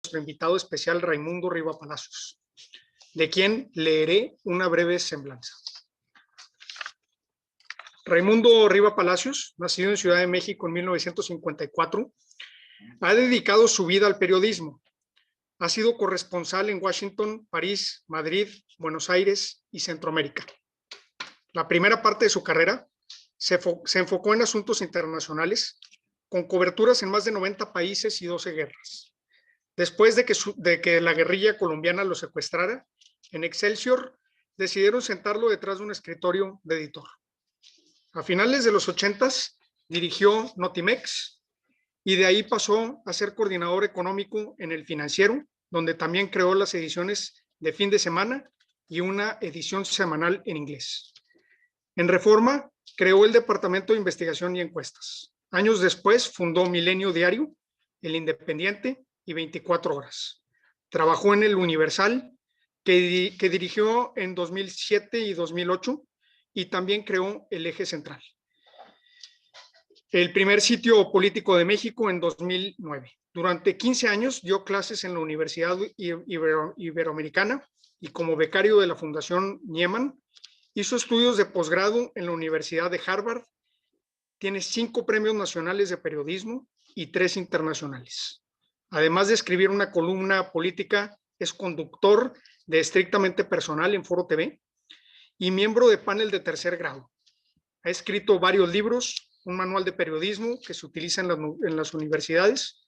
nuestro invitado especial Raimundo Riva Palacios, de quien leeré una breve semblanza. Raimundo Riva Palacios, nacido en Ciudad de México en 1954, ha dedicado su vida al periodismo. Ha sido corresponsal en Washington, París, Madrid, Buenos Aires y Centroamérica. La primera parte de su carrera se enfocó en asuntos internacionales, con coberturas en más de 90 países y 12 guerras. Después de que la guerrilla colombiana lo secuestrara, en Excelsior decidieron sentarlo detrás de un escritorio de editor. A finales de los 80s dirigió Notimex y de ahí pasó a ser coordinador económico en El Financiero, donde también creó las ediciones de fin de semana y una edición semanal en inglés. En Reforma creó el Departamento de Investigación y Encuestas. Años después fundó Milenio Diario, El Independiente y 24 Horas. Trabajó en El Universal, que dirigió en 2007 y 2008, y también creó El Eje Central, el primer sitio político de México, en 2009. Durante 15 años dio clases en la Universidad Iberoamericana y como becario de la Fundación Nieman hizo estudios de posgrado en la Universidad de Harvard. Tiene 5 premios nacionales de periodismo y 3 internacionales. Además de escribir una columna política, es conductor de Estrictamente Personal en Foro TV y miembro de panel de tercer grado. Ha escrito varios libros, un manual de periodismo que se utiliza en las universidades,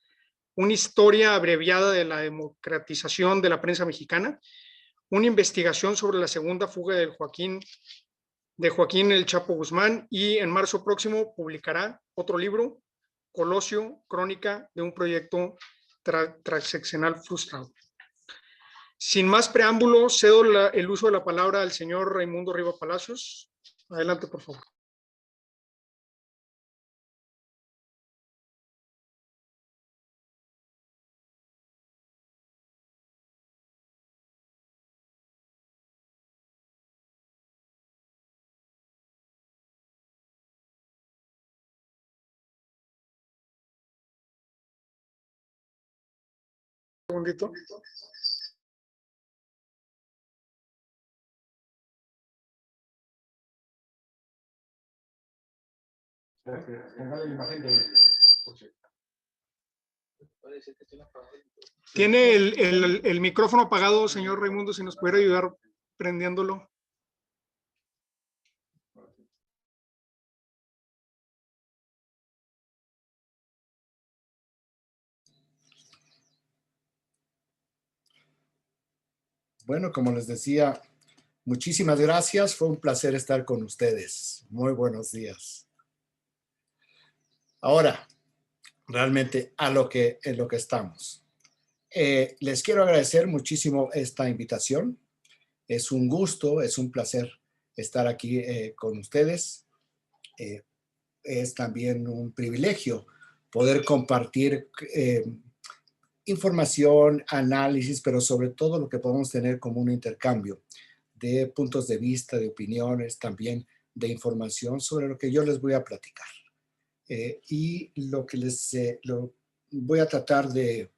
una historia abreviada de la democratización de la prensa mexicana, una investigación sobre la segunda fuga de Joaquín El Chapo Guzmán, y en marzo próximo publicará otro libro, Colosio, crónica de un proyecto transeccional frustrado. Sin más preámbulo, cedo el uso de la palabra al señor Raimundo Riva Palacios. Adelante, por favor. Un segundito. Tiene el micrófono apagado, señor Raimundo, si nos pudiera ayudar prendiéndolo. Bueno, como les decía, muchísimas gracias. Fue un placer estar con ustedes. Muy buenos días. Ahora, realmente en lo que estamos. Les quiero agradecer muchísimo esta invitación. Es un gusto, es un placer estar aquí con ustedes. Es también un privilegio poder compartir información, análisis, pero sobre todo lo que podemos tener como un intercambio de puntos de vista, de opiniones, también de información sobre lo que yo les voy a platicar. Y lo que lo voy a tratar de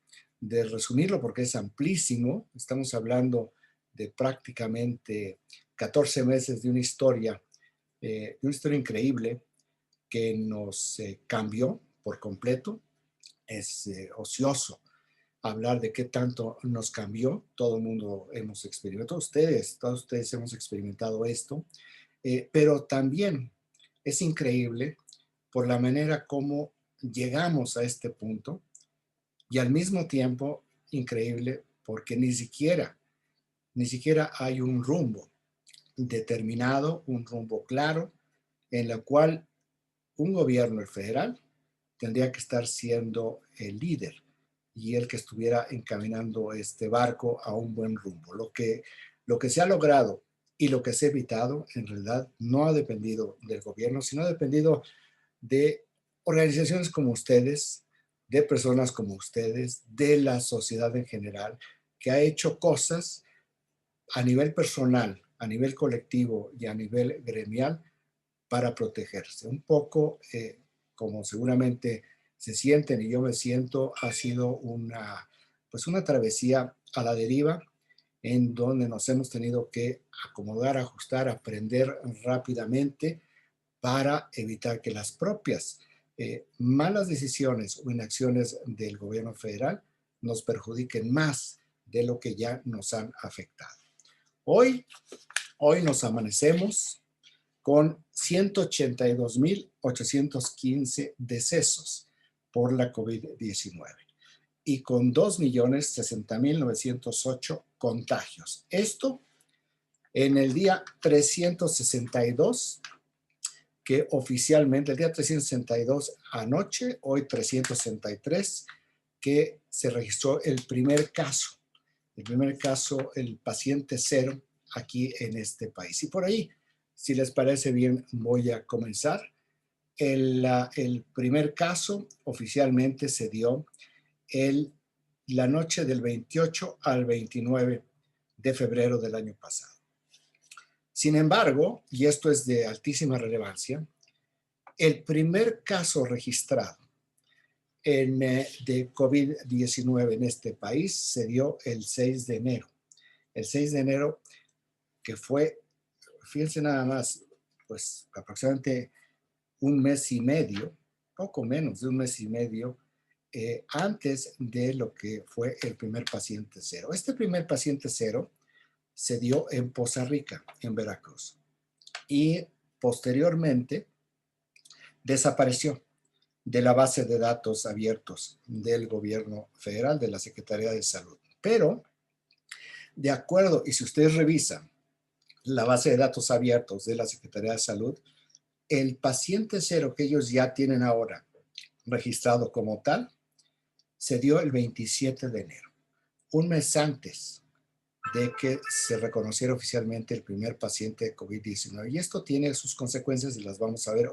resumirlo porque es amplísimo. Estamos hablando de prácticamente 14 meses de una historia increíble que nos cambió por completo. Es ocioso hablar de qué tanto nos cambió. Todo el mundo hemos experimentado, todos ustedes hemos experimentado esto, pero también es increíble por la manera como llegamos a este punto y al mismo tiempo increíble porque ni siquiera hay un rumbo determinado, un rumbo claro en la cual un gobierno, el federal, tendría que estar siendo el líder y el que estuviera encaminando este barco a un buen rumbo. Lo que se ha logrado y lo que se ha evitado, en realidad, no ha dependido del gobierno, sino ha dependido de organizaciones como ustedes, de personas como ustedes, de la sociedad en general, que ha hecho cosas a nivel personal, a nivel colectivo y a nivel gremial para protegerse. Un poco, como seguramente se sienten y yo me siento, ha sido pues una travesía a la deriva en donde nos hemos tenido que acomodar, ajustar, aprender rápidamente para evitar que las propias malas decisiones o inacciones del gobierno federal nos perjudiquen más de lo que ya nos han afectado. Hoy nos amanecemos con 182,815 decesos por la COVID-19 y con 2,060,908 contagios. Esto en el día 362, que oficialmente, el día 362 anoche, hoy 363, que se registró el primer caso, el paciente cero aquí en este país. Y por ahí, si les parece bien, voy a comenzar. El primer caso oficialmente se dio la noche del 28 al 29 de febrero del año pasado. Sin embargo, y esto es de altísima relevancia, el primer caso registrado de COVID-19 en este país se dio el 6 de enero. El 6 de enero, que fue, fíjense nada más, pues aproximadamente un mes y medio, poco menos de un mes y medio, antes de lo que fue el primer paciente cero. Este primer paciente cero se dio en Poza Rica, en Veracruz, y posteriormente desapareció de la base de datos abiertos del gobierno federal, de la Secretaría de Salud. Pero, de acuerdo, y si ustedes revisan la base de datos abiertos de la Secretaría de Salud, el paciente cero que ellos ya tienen ahora registrado como tal, se dio el 27 de enero, un mes antes de que se reconociera oficialmente el primer paciente de COVID-19. Y esto tiene sus consecuencias y las vamos a ver.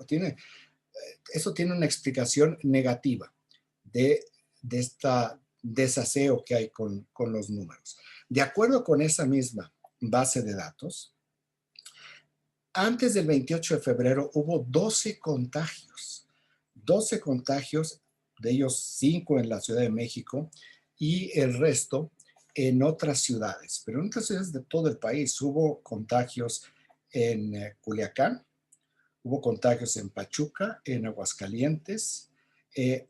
Esto tiene una explicación negativa de esta desaseo que hay con los números. De acuerdo con esa misma base de datos, antes del 28 de febrero hubo 12 contagios, de ellos 5 en la Ciudad de México y el resto en otras ciudades, pero en otras ciudades de todo el país. Hubo contagios en Culiacán, hubo contagios en Pachuca, en Aguascalientes,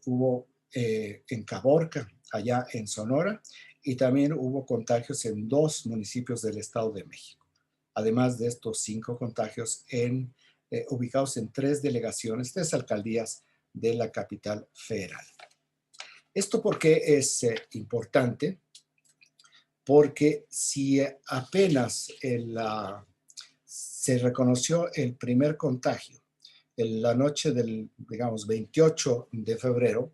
hubo en Caborca, allá en Sonora, y también hubo contagios en 2 municipios del Estado de México. Además de estos 5 contagios ubicados en 3 delegaciones, 3 alcaldías de la capital federal. ¿Esto por qué es importante? Porque si apenas se reconoció el primer contagio en la noche del, digamos, 28 de febrero,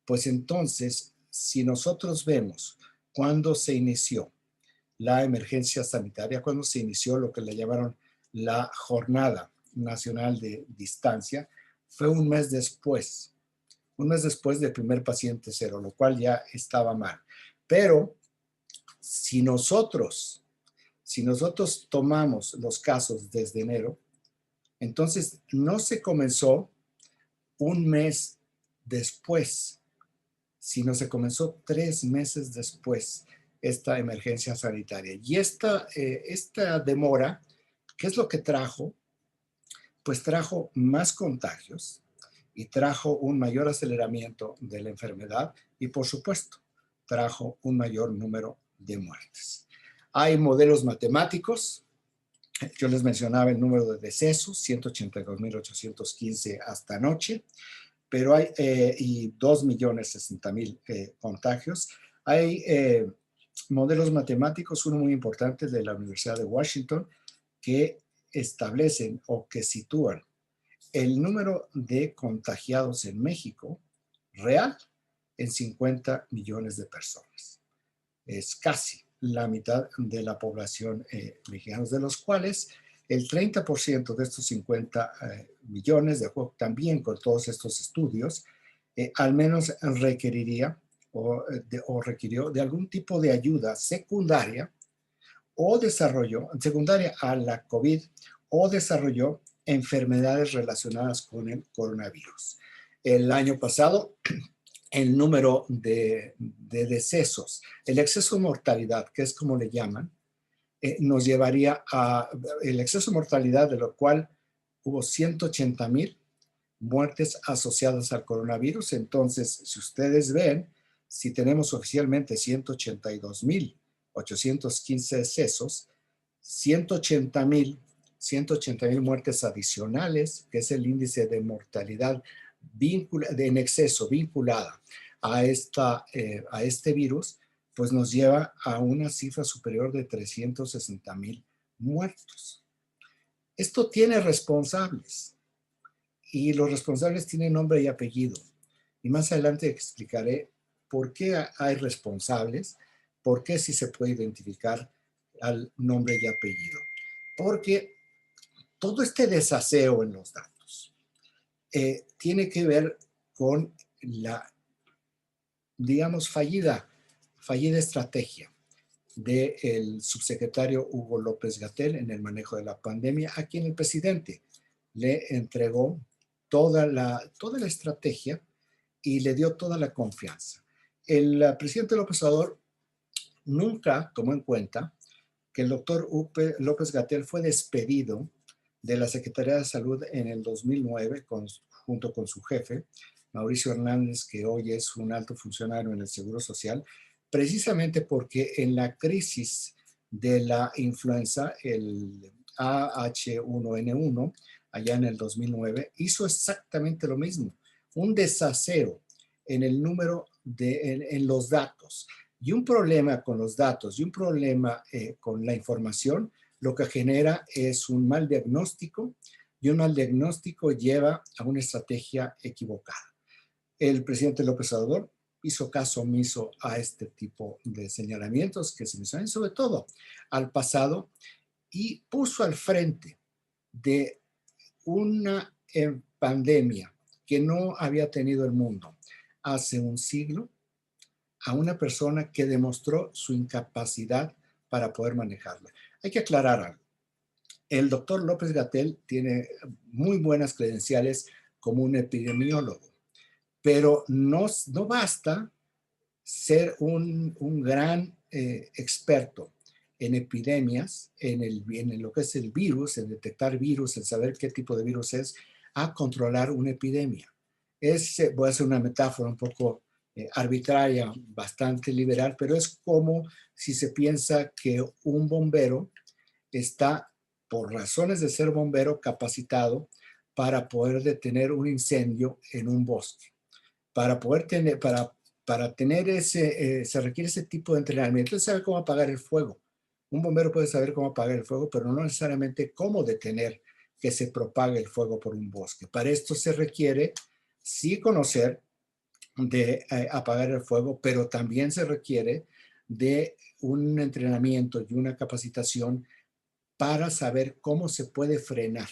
pues entonces, si nosotros vemos cuándo se inició la emergencia sanitaria, cuando se inició lo que le llamaron la Jornada Nacional de Distancia, fue un mes después del primer paciente cero, lo cual ya estaba mal. Pero si nosotros tomamos los casos desde enero, entonces no se comenzó un mes después, sino se comenzó 3 meses después esta emergencia sanitaria. Y esta demora, ¿qué es lo que trajo? Pues trajo más contagios y trajo un mayor aceleramiento de la enfermedad y, por supuesto, trajo un mayor número de muertes. Hay modelos matemáticos. Yo les mencionaba el número de decesos, 182,815 hasta anoche, pero hay y 2,060,000 contagios. Hay modelos matemáticos, uno muy importante de la Universidad de Washington, que establecen o que sitúan el número de contagiados en México real en 50 millones de personas. Es casi la mitad de la población mexicana, de los cuales el 30% de estos 50 millones, de acuerdo también con todos estos estudios, al menos requeriría o requirió de algún tipo de ayuda secundaria secundaria a la COVID, o desarrolló enfermedades relacionadas con el coronavirus. El año pasado el número de decesos. El exceso de mortalidad, que es como le llaman, nos llevaría a el exceso de mortalidad, de lo cual hubo 180,000 muertes asociadas al coronavirus. Entonces, si ustedes ven, si tenemos oficialmente 182,815 decesos, 180,000 muertes adicionales, que es el índice de mortalidad en exceso vinculada a este virus, pues nos lleva a una cifra superior de 360,000 muertos. Esto tiene responsables y los responsables tienen nombre y apellido. Y más adelante explicaré por qué hay responsables, por qué sí se puede identificar al nombre y apellido. Porque todo este desaseo en los datos tiene que ver con la, digamos, fallida estrategia del subsecretario Hugo López-Gatell en el manejo de la pandemia, a quien el presidente le entregó toda la estrategia y le dio toda la confianza. El presidente López Obrador nunca tomó en cuenta que el doctor López-Gatell fue despedido de la Secretaría de Salud en el 2009 junto con su jefe, Mauricio Hernández, que hoy es un alto funcionario en el Seguro Social, precisamente porque en la crisis de la influenza, el AH1N1, allá en el 2009, hizo exactamente lo mismo, un desaseo en el número en los datos. Y un problema con los datos y un problema con la información, lo que genera es un mal diagnóstico, y un mal diagnóstico lleva a una estrategia equivocada. El presidente López Obrador hizo caso omiso a este tipo de señalamientos que se mencionan, sobre todo al pasado, y puso al frente de una pandemia que no había tenido el mundo hace un siglo, a una persona que demostró su incapacidad para poder manejarla. Hay que aclarar algo. El doctor López-Gatell tiene muy buenas credenciales como un epidemiólogo, pero no basta ser un gran experto en epidemias, en lo que es el virus, en detectar virus, en saber qué tipo de virus es, a controlar una epidemia. Voy a hacer una metáfora un poco arbitraria, bastante liberal, pero es como si se piensa que un bombero está, por razones de ser bombero, capacitado para poder detener un incendio en un bosque. Para poder tener, para tener se requiere ese tipo de entrenamiento, de saber cómo apagar el fuego. Un bombero puede saber cómo apagar el fuego, pero no necesariamente cómo detener que se propague el fuego por un bosque. Para esto se requiere sí conocer de apagar el fuego, pero también se requiere de un entrenamiento y una capacitación para saber cómo se puede frenar.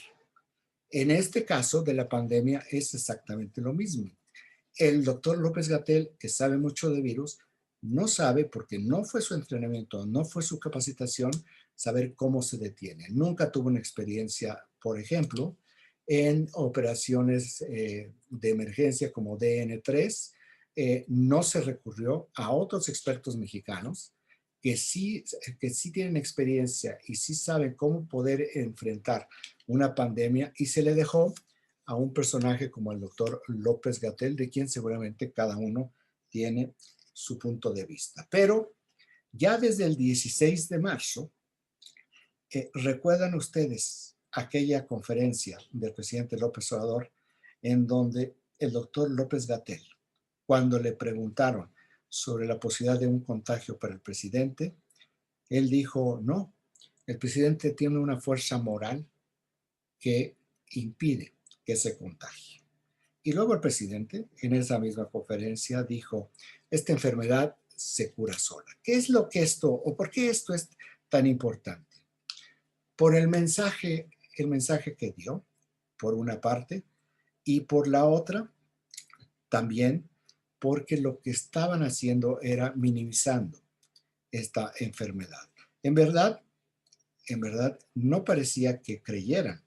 En este caso de la pandemia es exactamente lo mismo. El doctor López-Gatell, que sabe mucho de virus, no sabe, porque no fue su entrenamiento, no fue su capacitación, saber cómo se detiene. Nunca tuvo una experiencia, por ejemplo, en operaciones de emergencia como DN3. No se recurrió a otros expertos mexicanos que sí tienen experiencia y sí saben cómo poder enfrentar una pandemia, y se le dejó a un personaje como el doctor López-Gatell, de quien seguramente cada uno tiene su punto de vista. Pero ya desde el 16 de marzo, ¿recuerdan ustedes aquella conferencia del presidente López Obrador en donde el doctor López-Gatell, cuando le preguntaron sobre la posibilidad de un contagio para el presidente, él dijo, no, el presidente tiene una fuerza moral que impide que se contagie? Y luego el presidente, en esa misma conferencia, dijo, esta enfermedad se cura sola. ¿Qué es lo que esto, o por qué esto es tan importante? Por el mensaje que dio, por una parte, y por la otra, también porque lo que estaban haciendo era minimizando esta enfermedad. En verdad, no parecía que creyeran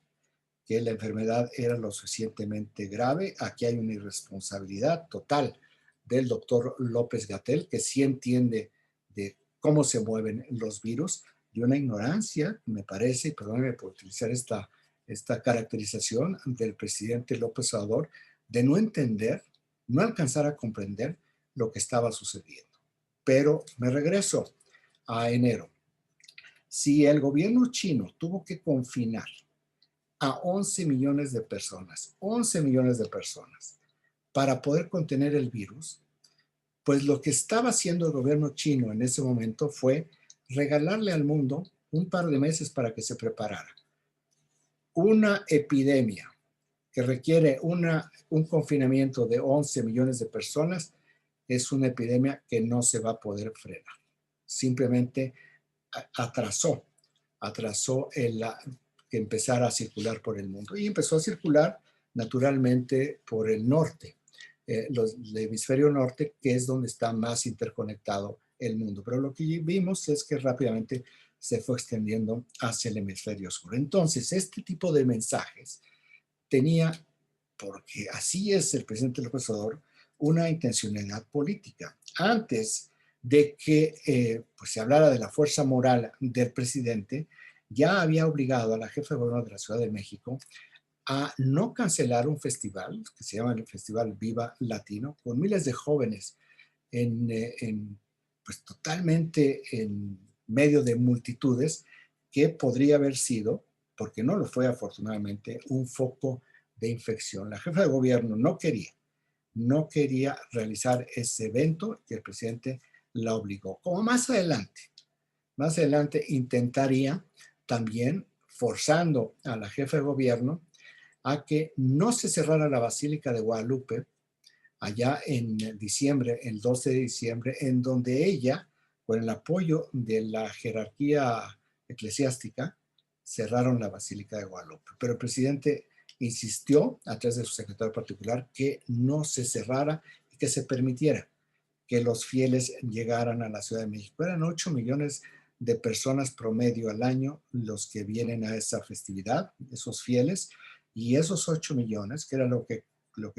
que la enfermedad era lo suficientemente grave. Aquí hay una irresponsabilidad total del doctor López-Gatell, que sí entiende de cómo se mueven los virus, y una ignorancia, me parece, y perdónenme por utilizar esta caracterización del presidente López Obrador, de no entender, no alcanzar a comprender lo que estaba sucediendo. Pero me regreso a enero. Si el gobierno chino tuvo que confinar a 11 millones de personas, 11 millones de personas, para poder contener el virus, pues lo que estaba haciendo el gobierno chino en ese momento fue regalarle al mundo un par de meses para que se preparara. Una epidemia que requiere un confinamiento de 11 millones de personas es una epidemia que no se va a poder frenar. Simplemente atrasó que empezara a circular por el mundo. Y empezó a circular naturalmente por el norte, el hemisferio norte, que es donde está más interconectado el mundo. Pero lo que vimos es que rápidamente se fue extendiendo hacia el hemisferio sur. Entonces, este tipo de mensajes tenía, porque así es el presidente López Obrador, una intencionalidad política. Antes de que pues se hablara de la fuerza moral del presidente, ya había obligado a la jefa de gobierno de la Ciudad de México a no cancelar un festival que se llama el Festival Viva Latino, con miles de jóvenes pues totalmente en medio de multitudes, que podría haber sido, porque no lo fue afortunadamente, un foco de infección. La jefa de gobierno no quería realizar ese evento y el presidente la obligó. Como más adelante intentaría también forzando a la jefa de gobierno a que no se cerrara la Basílica de Guadalupe allá en diciembre, el 12 de diciembre, en donde ella, con el apoyo de la jerarquía eclesiástica, cerraron la Basílica de Guadalupe. Pero el presidente insistió, a través de su secretario particular, que no se cerrara y que se permitiera que los fieles llegaran a la Ciudad de México. Eran 8 millones de personas promedio al año los que vienen a esa festividad, esos fieles, y esos 8 millones, que era lo que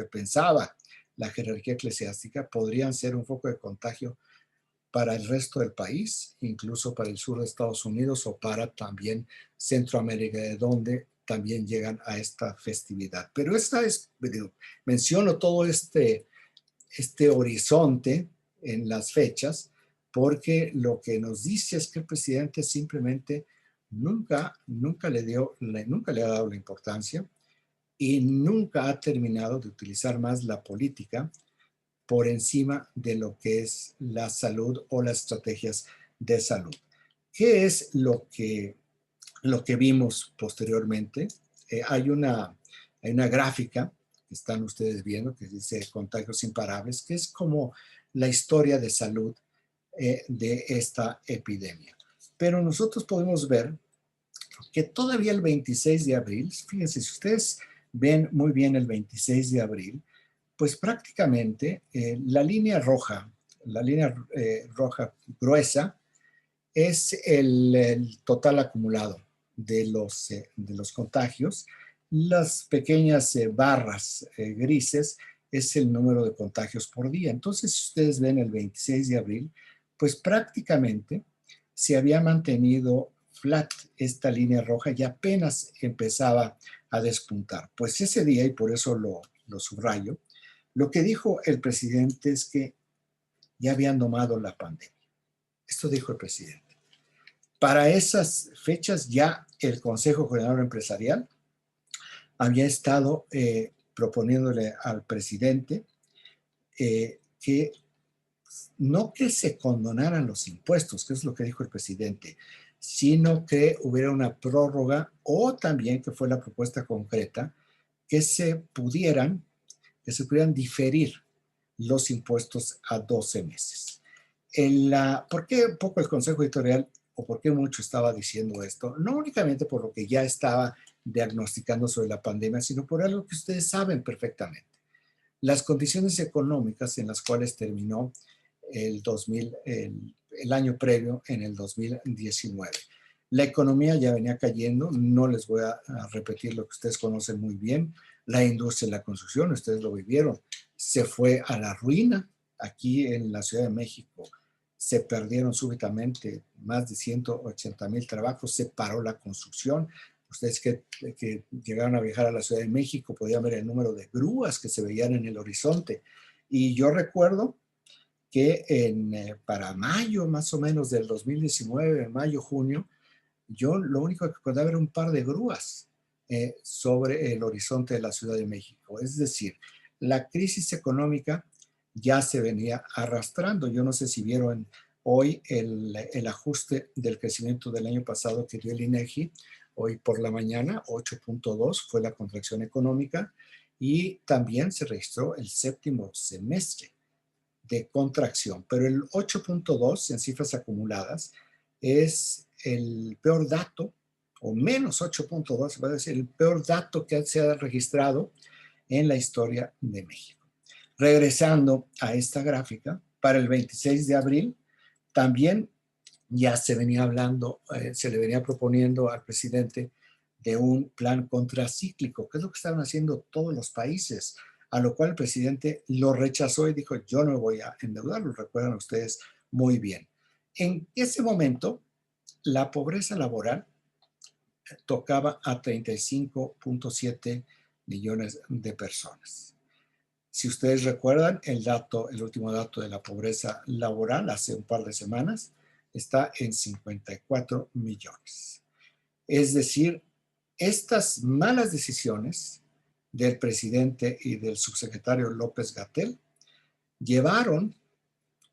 pensaba la jerarquía eclesiástica, podrían ser un foco de contagio para el resto del país, incluso para el sur de Estados Unidos o para también Centroamérica, de donde también llegan a esta festividad. Pero menciono todo este horizonte en las fechas, porque lo que nos dice es que el presidente simplemente nunca le ha dado la importancia y nunca ha terminado de utilizar más la política por encima de lo que es la salud o las estrategias de salud. ¿Qué es lo que vimos posteriormente? Hay una gráfica que están ustedes viendo que dice contagios imparables, que es como la historia de salud de esta epidemia. Pero nosotros podemos ver que todavía el 26 de abril, fíjense, si ustedes ven muy bien el 26 de abril, pues prácticamente la línea roja gruesa, es el total acumulado de los contagios. Las pequeñas barras grises es el número de contagios por día. Entonces, si ustedes ven el 26 de abril, pues prácticamente se había mantenido flat esta línea roja y apenas empezaba a despuntar. Pues ese día, y por eso lo subrayo, lo que dijo el presidente es que ya habían domado la pandemia. Esto dijo el presidente. Para esas fechas ya el Consejo Coordinador Empresarial había estado proponiéndole al presidente que no que se condonaran los impuestos, que es lo que dijo el presidente, sino que hubiera una prórroga, o también, que fue la propuesta concreta, que se pudieran diferir los impuestos a 12 meses. ¿Por qué un poco el Consejo Editorial o por qué mucho estaba diciendo esto? No únicamente por lo que ya estaba diagnosticando sobre la pandemia, sino por algo que ustedes saben perfectamente. Las condiciones económicas en las cuales terminó el año previo, en el 2019. La economía ya venía cayendo, no les voy a repetir lo que ustedes conocen muy bien. La industria de la construcción, ustedes lo vivieron, se fue a la ruina aquí en la Ciudad de México se perdieron súbitamente más de 180,000 trabajos, se paró la construcción. Ustedes que llegaron a viajar a la Ciudad de México podían ver el número de grúas que se veían en el horizonte. Y yo recuerdo que para mayo más o menos del 2019, mayo, junio, yo lo único que podía ver era un par de grúas sobre el horizonte de la Ciudad de México. Es decir, la crisis económica ya se venía arrastrando. Yo no sé si vieron hoy el ajuste del crecimiento del año pasado que dio el INEGI. Hoy por la mañana, 8.2 fue la contracción económica y también se registró el séptimo semestre de contracción, pero el 8.2 en cifras acumuladas es el peor dato, o menos 8.2, va a decir, el peor dato que se ha registrado en la historia de México. Regresando a esta gráfica, para el 26 de abril también ya se venía hablando, se le venía proponiendo al presidente de un plan contracíclico, que es lo que estaban haciendo todos los países, a lo cual el presidente lo rechazó y dijo, yo no me voy a endeudar, lo recuerdan ustedes muy bien. En ese momento, la pobreza laboral tocaba a 35.7 millones de personas. Si ustedes recuerdan, el último dato de la pobreza laboral hace un par de semanas está en 54 millones. Es decir, estas malas decisiones del presidente y del subsecretario López-Gatell llevaron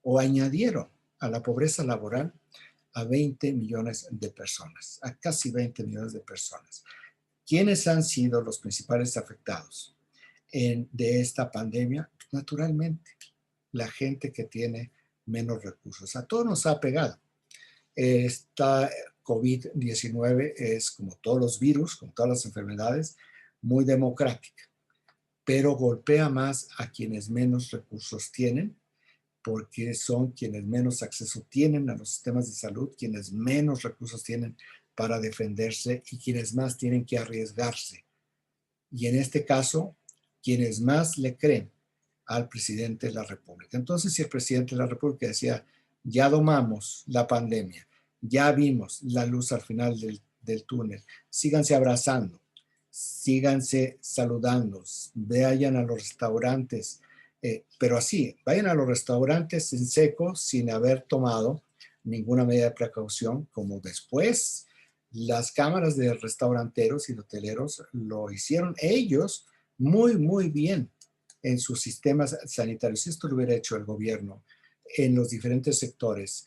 o añadieron a la pobreza laboral a 20 millones de personas, a casi 20 millones de personas. ¿Quiénes han sido los principales afectados de esta pandemia? Naturalmente, la gente que tiene menos recursos. A todos nos ha pegado. Esta COVID-19 es, como todos los virus, como todas las enfermedades, muy democrática, pero golpea más a quienes menos recursos tienen, porque son quienes menos acceso tienen a los sistemas de salud, quienes menos recursos tienen para defenderse y quienes más tienen que arriesgarse. Y en este caso, quienes más le creen al presidente de la República. Entonces, si el presidente de la República decía, ya domamos la pandemia, ya vimos la luz al final del túnel, síganse abrazando, síganse saludando, vayan a los restaurantes, pero así, vayan a los restaurantes en seco sin haber tomado ninguna medida de precaución, como después las cámaras de restauranteros y de hoteleros lo hicieron ellos muy, muy bien en sus sistemas sanitarios. Si esto lo hubiera hecho el gobierno en los diferentes sectores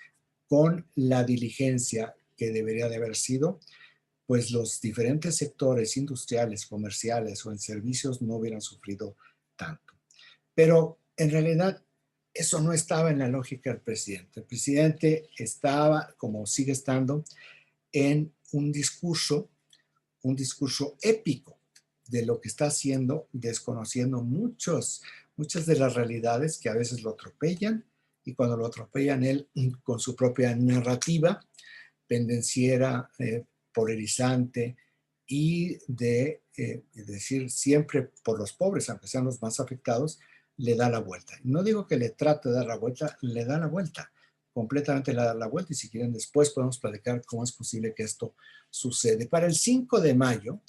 con la diligencia que debería de haber sido, pues los diferentes sectores industriales, comerciales o en servicios no hubieran sufrido tanto. Pero en realidad eso no estaba en la lógica del presidente. El presidente estaba, como sigue estando, en un discurso épico de lo que está haciendo, desconociendo muchas de las realidades que a veces lo atropellan, y cuando lo atropellan él con su propia narrativa pendenciera, polarizante y de decir siempre por los pobres, aunque sean los más afectados, le da la vuelta. No digo que le trate de dar la vuelta, le da la vuelta, completamente le da la vuelta, y si quieren después podemos platicar cómo es posible que esto sucede. Para el 5 de mayo,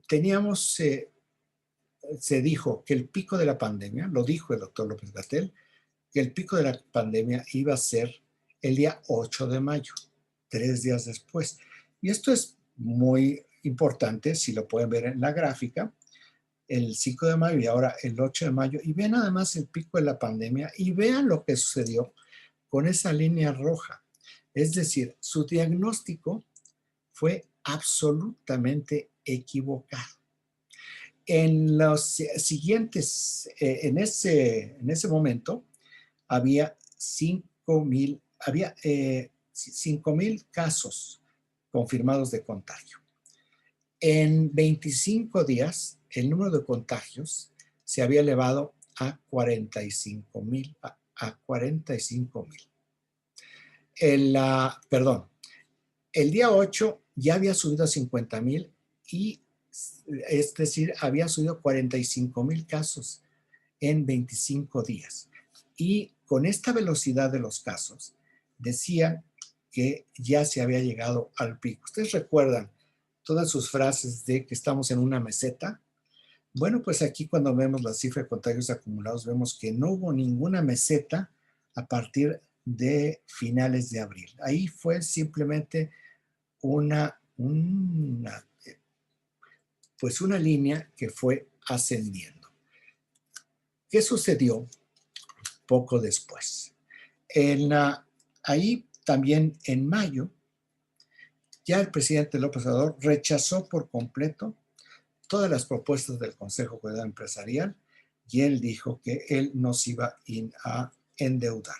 teníamos, se dijo que el pico de la pandemia, lo dijo el doctor López-Gatell, que el pico de la pandemia iba a ser el día 8 de mayo, 3 días después. Y esto es muy importante, si lo pueden ver en la gráfica, el 5 de mayo y ahora el 8 de mayo, y vean nada más el pico de la pandemia y vean lo que sucedió con esa línea roja. Es decir, su diagnóstico fue absolutamente equivocado. En los siguientes, en ese momento, había 5,000 casos confirmados de contagio. En 25 días, el número de contagios se había elevado a 45,000. El día 8 ya había subido a 50,000 y es decir, había subido 45,000 casos en 25 días. Y con esta velocidad de los casos, decían que ya se había llegado al pico. ¿Ustedes recuerdan todas sus frases de que estamos en una meseta? Bueno, pues aquí cuando vemos la cifra de contagios acumulados, vemos que no hubo ninguna meseta a partir de finales de abril. Ahí fue simplemente pues una línea que fue ascendiendo. ¿Qué sucedió poco después? Ahí también en mayo, ya el presidente López Obrador rechazó por completo todas las propuestas del Consejo Coordinador Empresarial y él dijo que él no se iba a endeudar.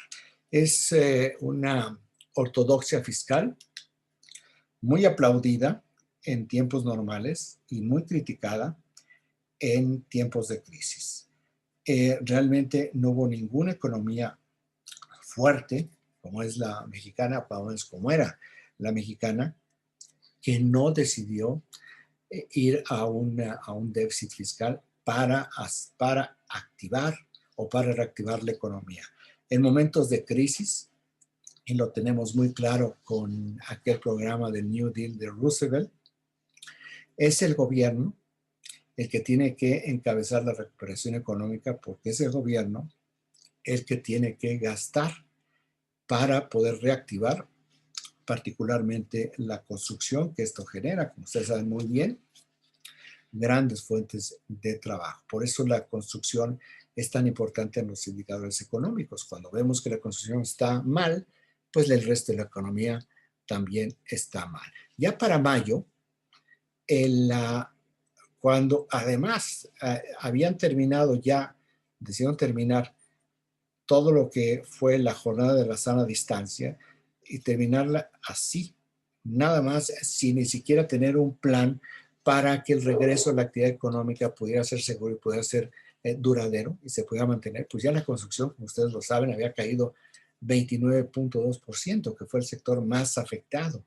Es una ortodoxia fiscal muy aplaudida en tiempos normales y muy criticada en tiempos de crisis. Realmente no hubo ninguna economía fuerte, como es la mexicana, como era la mexicana, que no decidió ir a un déficit fiscal para activar o para reactivar la economía. En momentos de crisis, y lo tenemos muy claro con aquel programa del New Deal de Roosevelt, es el gobierno el que tiene que encabezar la recuperación económica, porque es el gobierno el que tiene que gastar para poder reactivar particularmente la construcción que esto genera, como ustedes saben muy bien, grandes fuentes de trabajo. Por eso la construcción es tan importante en los indicadores económicos. Cuando vemos que la construcción está mal, pues el resto de la economía también está mal. Ya para mayo, cuando además habían terminado ya, decidieron terminar todo lo que fue la jornada de la sana distancia y terminarla así, nada más, sin ni siquiera tener un plan para que el regreso a la actividad económica pudiera ser seguro y pudiera ser duradero y se pudiera mantener. Pues ya la construcción, como ustedes lo saben, había caído 29.2%, que fue el sector más afectado.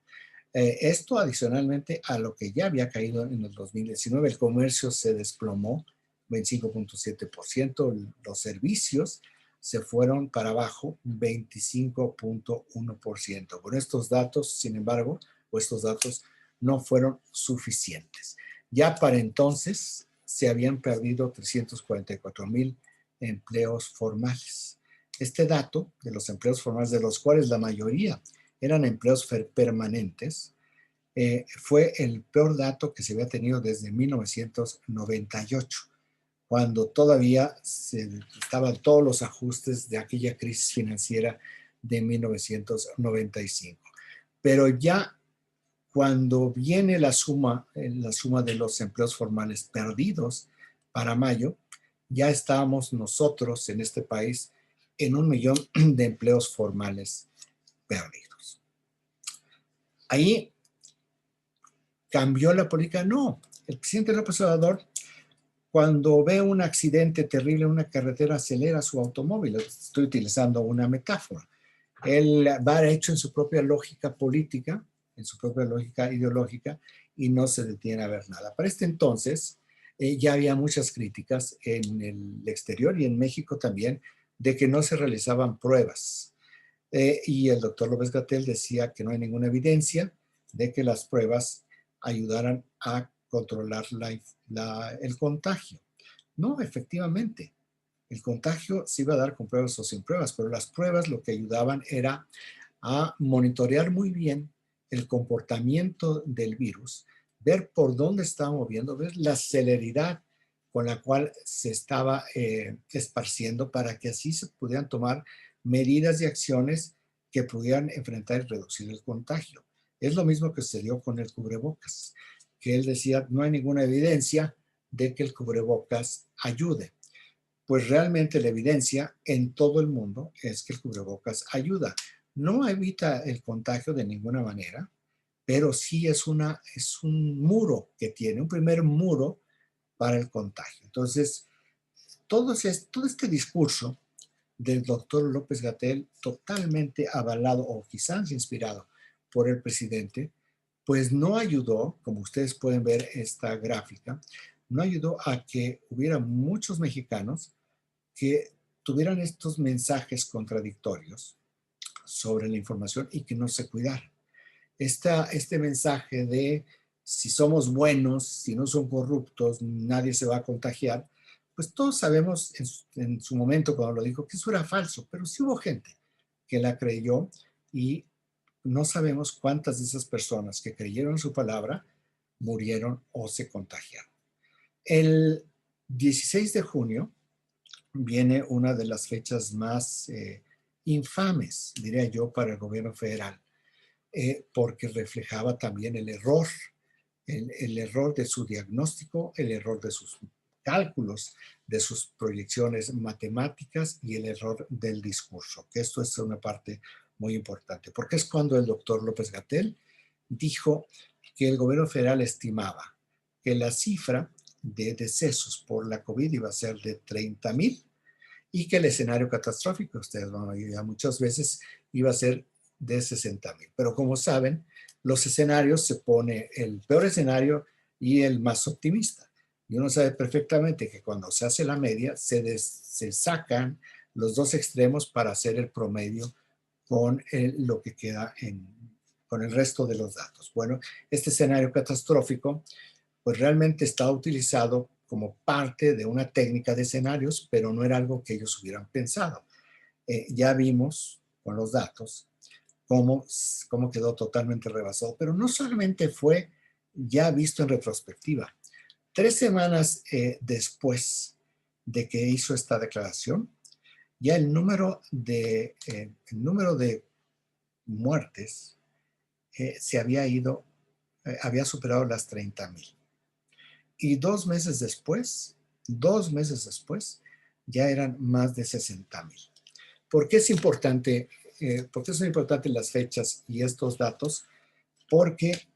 Esto adicionalmente a lo que ya había caído en el 2019, el comercio se desplomó 25.7%, los servicios se fueron para abajo 25.1%. Con estos datos, sin embargo, estos datos no fueron suficientes. Ya para entonces se habían perdido 344,000 empleos formales. Este dato de los empleos formales, de los cuales la mayoría eran empleos permanentes, fue el peor dato que se había tenido desde 1998, cuando todavía estaban todos los ajustes de aquella crisis financiera de 1995. Pero ya cuando viene la suma de los empleos formales perdidos para mayo, ya estábamos nosotros en este país en 1 millón de empleos formales perdidos. Ahí cambió la política. No, el presidente López Obrador, cuando ve un accidente terrible en una carretera, acelera su automóvil. Estoy utilizando una metáfora. Él va hecho en su propia lógica política, en su propia lógica ideológica, y no se detiene a ver nada. Para este entonces, ya había muchas críticas en el exterior y en México también, de que no se realizaban pruebas. Y el doctor López-Gatell decía que no hay ninguna evidencia de que las pruebas ayudaran a controlar el contagio. No, efectivamente, el contagio se iba a dar con pruebas o sin pruebas, pero las pruebas lo que ayudaban era a monitorear muy bien el comportamiento del virus, ver por dónde estaba moviendo, ver la celeridad con la cual se estaba esparciendo, para que así se pudieran tomar medidas y acciones que pudieran enfrentar y reducir el contagio. Es lo mismo que sucedió con el cubrebocas, que él decía, no hay ninguna evidencia de que el cubrebocas ayude. Pues realmente la evidencia en todo el mundo es que el cubrebocas ayuda. No evita el contagio de ninguna manera, pero sí es un muro que tiene, un primer muro para el contagio. Entonces, todo este discurso del doctor López-Gatell, totalmente avalado o quizás inspirado por el presidente, pues no ayudó, como ustedes pueden ver esta gráfica, no ayudó a que hubiera muchos mexicanos que tuvieran estos mensajes contradictorios sobre la información y que no se cuidaran. Este mensaje de si somos buenos, si no son corruptos, nadie se va a contagiar, pues todos sabemos en su momento cuando lo dijo que eso era falso, pero sí hubo gente que la creyó y no sabemos cuántas de esas personas que creyeron su palabra murieron o se contagiaron. El 16 de junio viene una de las fechas más infames, diría yo, para el gobierno federal, porque reflejaba también el error, el error de su diagnóstico, el error de sus cálculos, de sus proyecciones matemáticas y el error del discurso, que esto es una parte muy importante, porque es cuando el doctor López-Gatell dijo que el gobierno federal estimaba que la cifra de decesos por la COVID iba a ser de 30,000 y que el escenario catastrófico, ustedes van a oír ya muchas veces, iba a ser de 60,000. Pero como saben, los escenarios se pone el peor escenario y el más optimista. Y uno sabe perfectamente que cuando se hace la media, se sacan los dos extremos para hacer el promedio con lo que queda con el resto de los datos. Bueno, este escenario catastrófico pues realmente estaba utilizado como parte de una técnica de escenarios, pero no era algo que ellos hubieran pensado. Ya vimos con los datos cómo quedó totalmente rebasado, pero no solamente fue ya visto en retrospectiva. 3 semanas después de que hizo esta declaración, ya el número de muertes se había ido, había superado las 30,000. Y 2 meses después, ya eran más de 60,000. ¿Por qué es importante? ¿Por qué son importantes las fechas y estos datos? Porque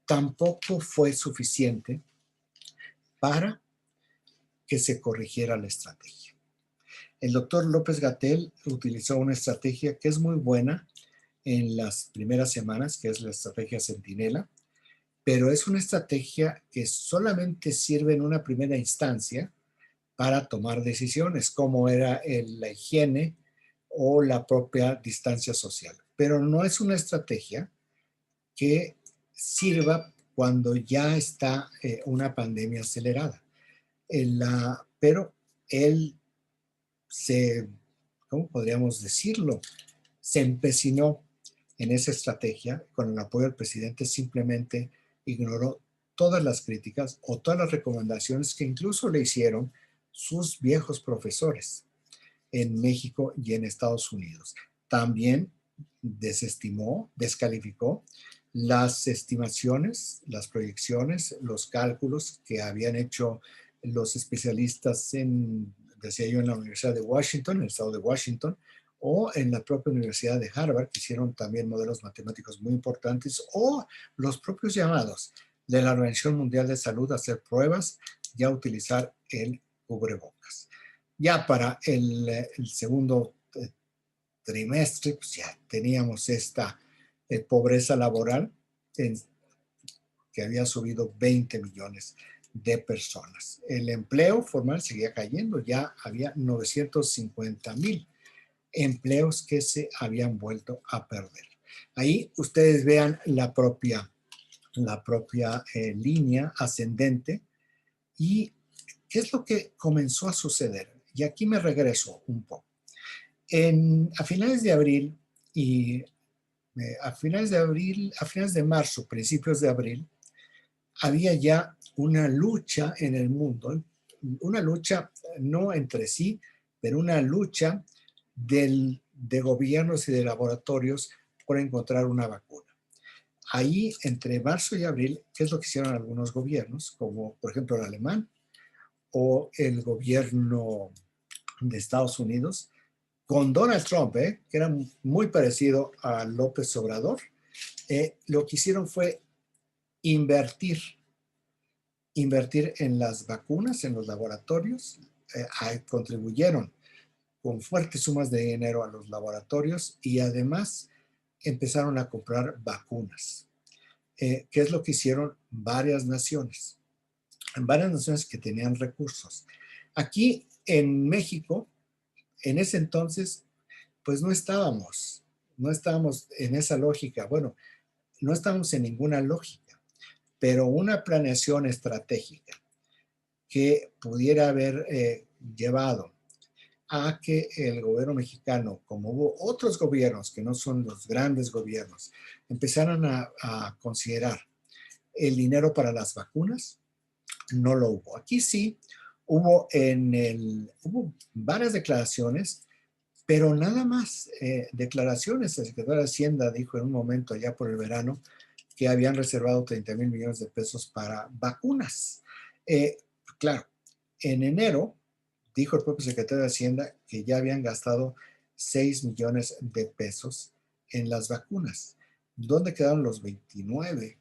tampoco fue suficiente para que se corrigiera la estrategia. El doctor López-Gatell utilizó una estrategia que es muy buena en las primeras semanas, que es la estrategia Centinela, pero es una estrategia que solamente sirve en una primera instancia para tomar decisiones, como era la higiene o la propia distancia social. Pero no es una estrategia que sirva cuando ya está una pandemia acelerada. Pero él ¿cómo podríamos decirlo? Se empecinó en esa estrategia con el apoyo del presidente, simplemente ignoró todas las críticas o todas las recomendaciones que incluso le hicieron sus viejos profesores en México y en Estados Unidos. También desestimó, descalificó las estimaciones, las proyecciones, los cálculos que habían hecho los especialistas decía yo, en la Universidad de Washington, en el estado de Washington, o en la propia Universidad de Harvard, que hicieron también modelos matemáticos muy importantes, o los propios llamados de la Organización Mundial de Salud a hacer pruebas y a utilizar el cubrebocas. Ya para el segundo trimestre, pues ya teníamos esta pobreza laboral que había subido 20 millones de personas. El empleo formal seguía cayendo, ya había 950,000 empleos que se habían vuelto a perder. Ahí ustedes vean la propia línea ascendente y qué es lo que comenzó a suceder. Y aquí me regreso un poco. A finales de abril a finales de marzo, principios de abril, había ya una lucha en el mundo, una lucha no entre sí, pero una lucha de gobiernos y de laboratorios por encontrar una vacuna. Ahí, entre marzo y abril, ¿qué es lo que hicieron algunos gobiernos? Como, por ejemplo, el alemán o el gobierno de Estados Unidos, con Donald Trump, que era muy parecido a López Obrador, lo que hicieron fue invertir en las vacunas, en los laboratorios, contribuyeron con fuertes sumas de dinero a los laboratorios y además empezaron a comprar vacunas, que es lo que hicieron varias naciones que tenían recursos. Aquí En México, en ese entonces, pues no estábamos en esa lógica. Bueno, no estábamos en ninguna lógica, pero una planeación estratégica que pudiera haber llevado a que el gobierno mexicano, como hubo otros gobiernos que no son los grandes gobiernos, empezaran a considerar el dinero para las vacunas, no lo hubo. Aquí sí hubo varias declaraciones, pero nada más declaraciones. El secretario de Hacienda dijo en un momento allá por el verano que habían reservado 30,000 millones de pesos para vacunas. Eh, claro, en enero dijo el propio secretario de Hacienda que ya habían gastado 6 millones de pesos en las vacunas. ¿Dónde quedaron los 29,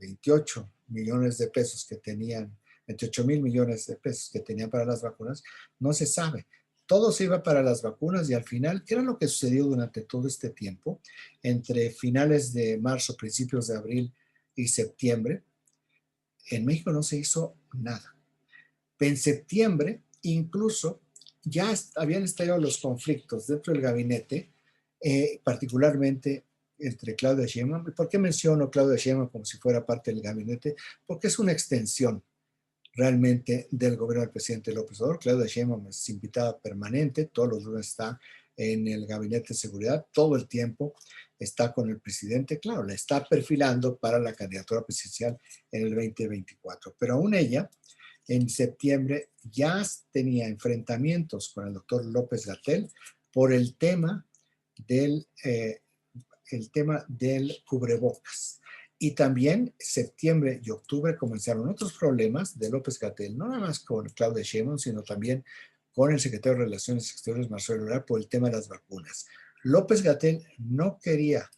28 millones de pesos que tenían, 28,000 millones de pesos que tenían para las vacunas? No se sabe. Todo se iba para las vacunas y al final, ¿qué era lo que sucedió durante todo este tiempo? Entre finales de marzo, principios de abril y septiembre, en México no se hizo nada. En septiembre, incluso, ya habían estallado los conflictos dentro del gabinete, particularmente entre Claudia Sheinbaum. ¿Por qué menciono Claudia Sheinbaum como si fuera parte del gabinete? Porque es una extensión realmente del gobierno del presidente López Obrador. Claudia Sheinbaum es invitada permanente, todos los lunes está en el gabinete de seguridad, todo el tiempo está con el presidente, claro, la está perfilando para la candidatura presidencial en el 2024, pero aún ella en septiembre ya tenía enfrentamientos con el doctor López-Gatell por el tema del cubrebocas. Y también septiembre y octubre comenzaron otros problemas de López-Gatell, no nada más con Claudia Sheinbaum, sino también con el secretario de Relaciones Exteriores, Marcelo Ebrard, por el tema de las vacunas. López-Gatell no quería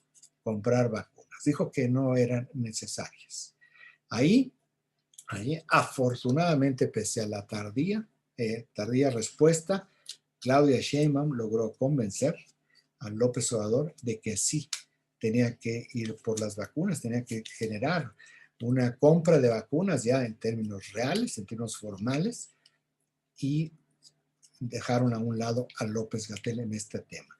comprar vacunas, dijo que no eran necesarias. Ahí, afortunadamente, pese a la tardía respuesta, Claudia Sheinbaum logró convencer a López Obrador de que sí, tenía que ir por las vacunas, tenía que generar una compra de vacunas ya en términos reales, en términos formales, y dejaron a un lado a López-Gatell en este tema.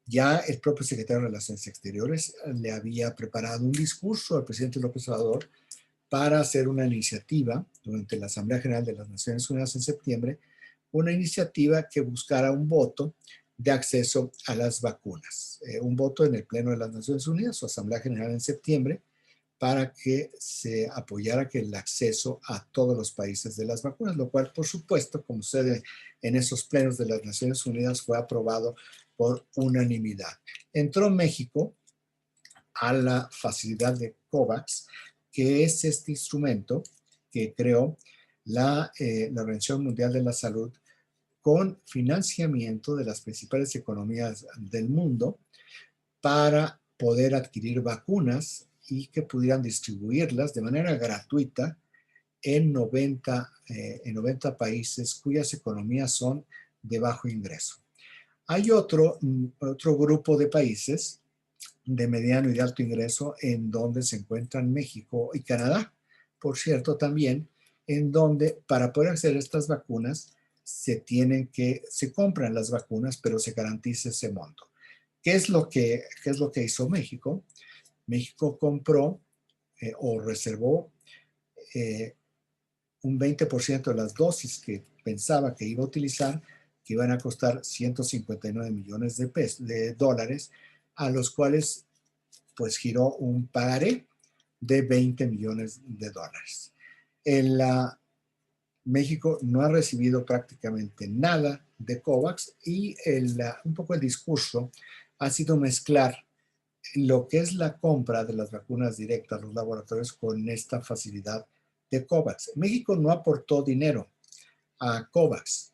Ya el propio secretario de Relaciones Exteriores le había preparado un discurso al presidente López Obrador para hacer una iniciativa durante la Asamblea General de las Naciones Unidas en septiembre, una iniciativa que buscara un voto de acceso a las vacunas, un voto en el Pleno de las Naciones Unidas o Asamblea General en septiembre, para que se apoyara que el acceso a todos los países de las vacunas, lo cual, por supuesto, como sucede en esos plenos de las Naciones Unidas, fue aprobado por unanimidad. Entró México a la facilidad de COVAX, que es este instrumento que creó la Organización Mundial de la Salud con financiamiento de las principales economías del mundo para poder adquirir vacunas y que pudieran distribuirlas de manera gratuita en 90 países cuyas economías son de bajo ingreso. Hay otro grupo de países de mediano y de alto ingreso en donde se encuentran México y Canadá, por cierto, también, en donde para poder acceder a estas vacunas se compran las vacunas, pero se garantiza ese monto. ¿Qué es lo que hizo México? México compró o reservó un 20% de las dosis que pensaba que iba a utilizar, que iban a costar 159 millones de dólares, a los cuales pues giró un pagaré de 20 millones de dólares. México no ha recibido prácticamente nada de COVAX y un poco el discurso ha sido mezclar lo que es la compra de las vacunas directas a los laboratorios con esta facilidad de COVAX. México no aportó dinero a COVAX.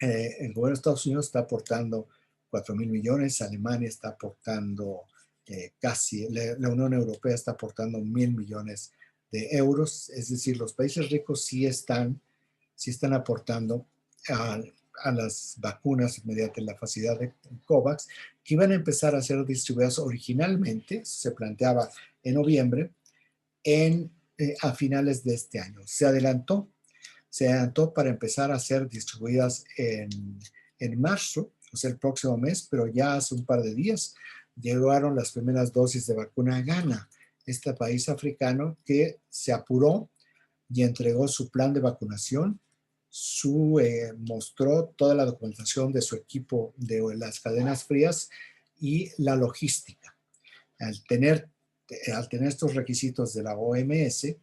El gobierno de Estados Unidos está aportando 4,000 millones, Alemania está aportando casi, la Unión Europea está aportando 1,000 millones de euros, es decir, los países ricos sí están aportando a las vacunas mediante la facilidad de COVAX, que iban a empezar a ser distribuidas originalmente, se planteaba en noviembre, a finales de este año. Se adelantó se adelantó para empezar a ser distribuidas en marzo, o sea, el próximo mes, pero ya hace un par de días llegaron las primeras dosis de vacuna a Ghana, este país africano que se apuró y entregó su plan de vacunación, mostró toda la documentación de su equipo de las cadenas frías y la logística. Al tener estos requisitos de la OMS,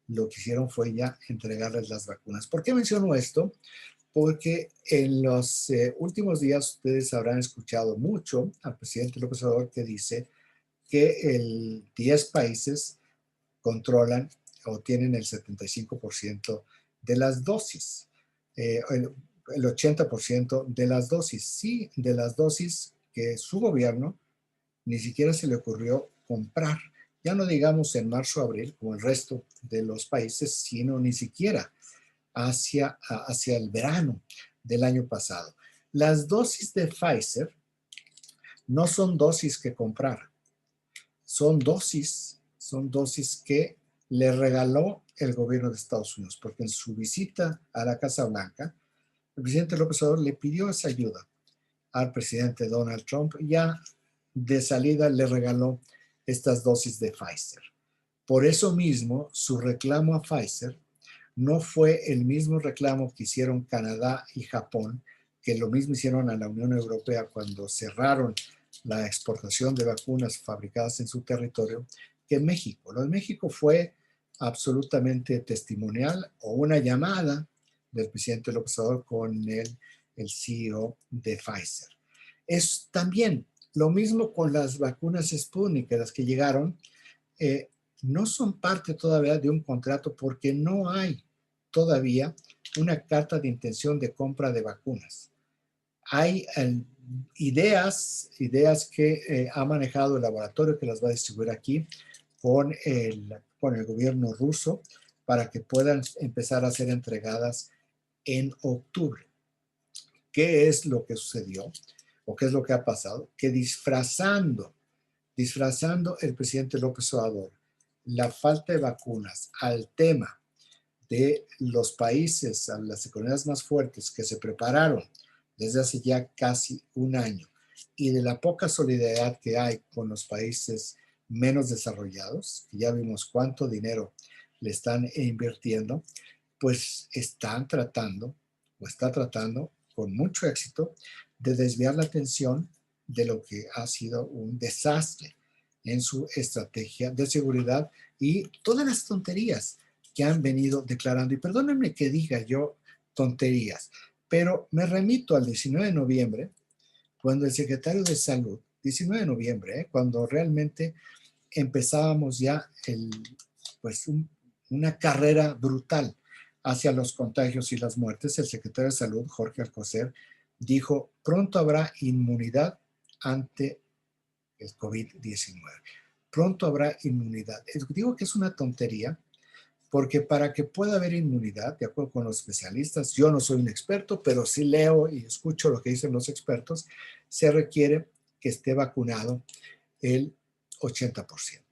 lo que hicieron fue ya entregarles las vacunas. ¿Por qué menciono esto? Porque en los últimos días ustedes habrán escuchado mucho al presidente López Obrador que dice que 10 países controlan o tienen el 75% de las dosis, el 80% de las dosis. Sí, de las dosis que su gobierno ni siquiera se le ocurrió comprar. Ya no digamos en marzo o abril, como el resto de los países, sino ni siquiera hacia el verano del año pasado. Las dosis de Pfizer no son dosis que comprar, son dosis que le regaló el gobierno de Estados Unidos, porque en su visita a la Casa Blanca, el presidente López Obrador le pidió esa ayuda al presidente Donald Trump, ya de salida le regaló estas dosis de Pfizer. Por eso mismo, su reclamo a Pfizer no fue el mismo reclamo que hicieron Canadá y Japón, que lo mismo hicieron a la Unión Europea cuando cerraron la exportación de vacunas fabricadas en su territorio, que México. Lo de México fue absolutamente testimonial o una llamada del presidente López Obrador con el CEO de Pfizer. Es también lo mismo con las vacunas Sputnik, las que llegaron, no son parte todavía de un contrato porque no hay todavía una carta de intención de compra de vacunas. Hay ideas que ha manejado el laboratorio que las va a distribuir aquí con el gobierno ruso para que puedan empezar a ser entregadas en octubre. ¿Qué es lo que sucedió? ¿O qué es lo que ha pasado? Que disfrazando el presidente López Obrador la falta de vacunas al tema de los países, a las economías más fuertes que se prepararon desde hace ya casi un año y de la poca solidaridad que hay con los países menos desarrollados, que ya vimos cuánto dinero le están invirtiendo, pues está tratando con mucho éxito de desviar la atención de lo que ha sido un desastre en su estrategia de seguridad y todas las tonterías que han venido declarando. Y perdónenme que diga yo tonterías, pero me remito al 19 de noviembre, cuando el secretario de Salud, 19 de noviembre, cuando realmente empezábamos ya una carrera brutal hacia los contagios y las muertes, el secretario de Salud, Jorge Alcocer, dijo, pronto habrá inmunidad ante el COVID-19. Pronto habrá inmunidad. Digo que es una tontería, porque para que pueda haber inmunidad, de acuerdo con los especialistas, yo no soy un experto, pero sí leo y escucho lo que dicen los expertos, se requiere que esté vacunado el 80%.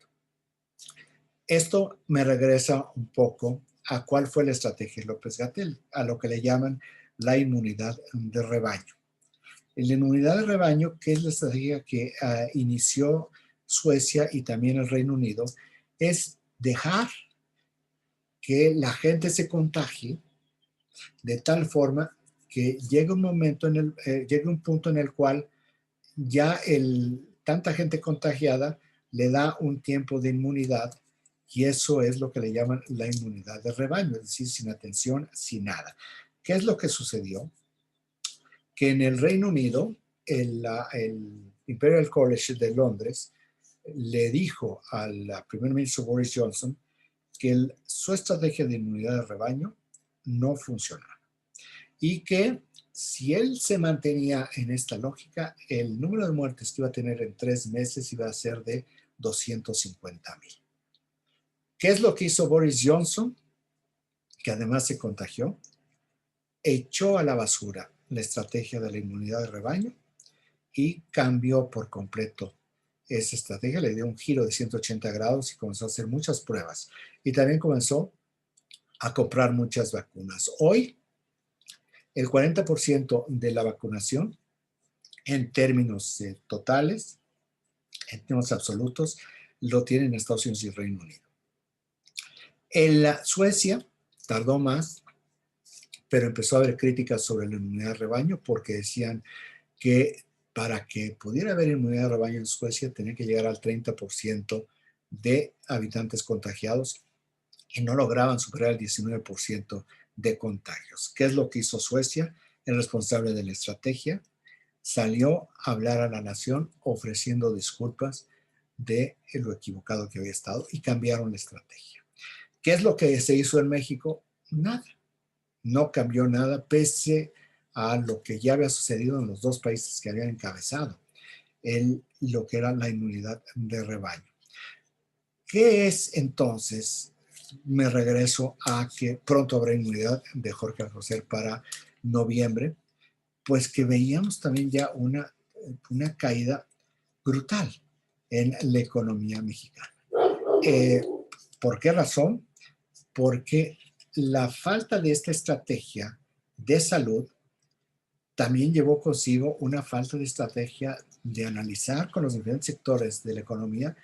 Esto me regresa un poco a cuál fue la estrategia de López-Gatell, a lo que le llaman la inmunidad de rebaño. La inmunidad de rebaño, que es la estrategia que inició Suecia y también el Reino Unido, es dejar que la gente se contagie de tal forma que llegue un punto en el cual ya tanta gente contagiada le da un tiempo de inmunidad y eso es lo que le llaman la inmunidad de rebaño, es decir, sin atención, sin nada. ¿Qué es lo que sucedió? Que en el Reino Unido, el Imperial College de Londres le dijo al primer ministro Boris Johnson que su estrategia de inmunidad de rebaño no funcionaba y que si él se mantenía en esta lógica, el número de muertes que iba a tener en 3 meses iba a ser de 250,000. ¿Qué es lo que hizo Boris Johnson? Que además se contagió, echó a la basura la estrategia de la inmunidad de rebaño y cambió por completo esa estrategia, le dio un giro de 180 grados y comenzó a hacer muchas pruebas. Y también comenzó a comprar muchas vacunas. Hoy, el 40% de la vacunación en términos totales, en términos absolutos, lo tienen Estados Unidos y Reino Unido. En la Suecia tardó más, pero empezó a haber críticas sobre la inmunidad de rebaño porque decían que para que pudiera haber inmunidad de rebaño en Suecia tenía que llegar al 30% de habitantes contagiados y no lograban superar el 19% de contagios. ¿Qué es lo que hizo Suecia? El responsable de la estrategia salió a hablar a la nación ofreciendo disculpas de lo equivocado que había estado y cambiaron la estrategia. ¿Qué es lo que se hizo en México? Nada. No cambió nada pese a lo que ya había sucedido en los dos países que habían encabezado lo que era la inmunidad de rebaño. ¿Qué es entonces? Me regreso a que pronto habrá inmunidad de Jorge Alcocer para noviembre, pues que veíamos también ya una caída brutal en la economía mexicana. ¿Por qué razón? Porque la falta de esta estrategia de salud también llevó consigo una falta de estrategia de analizar con los diferentes sectores de la economía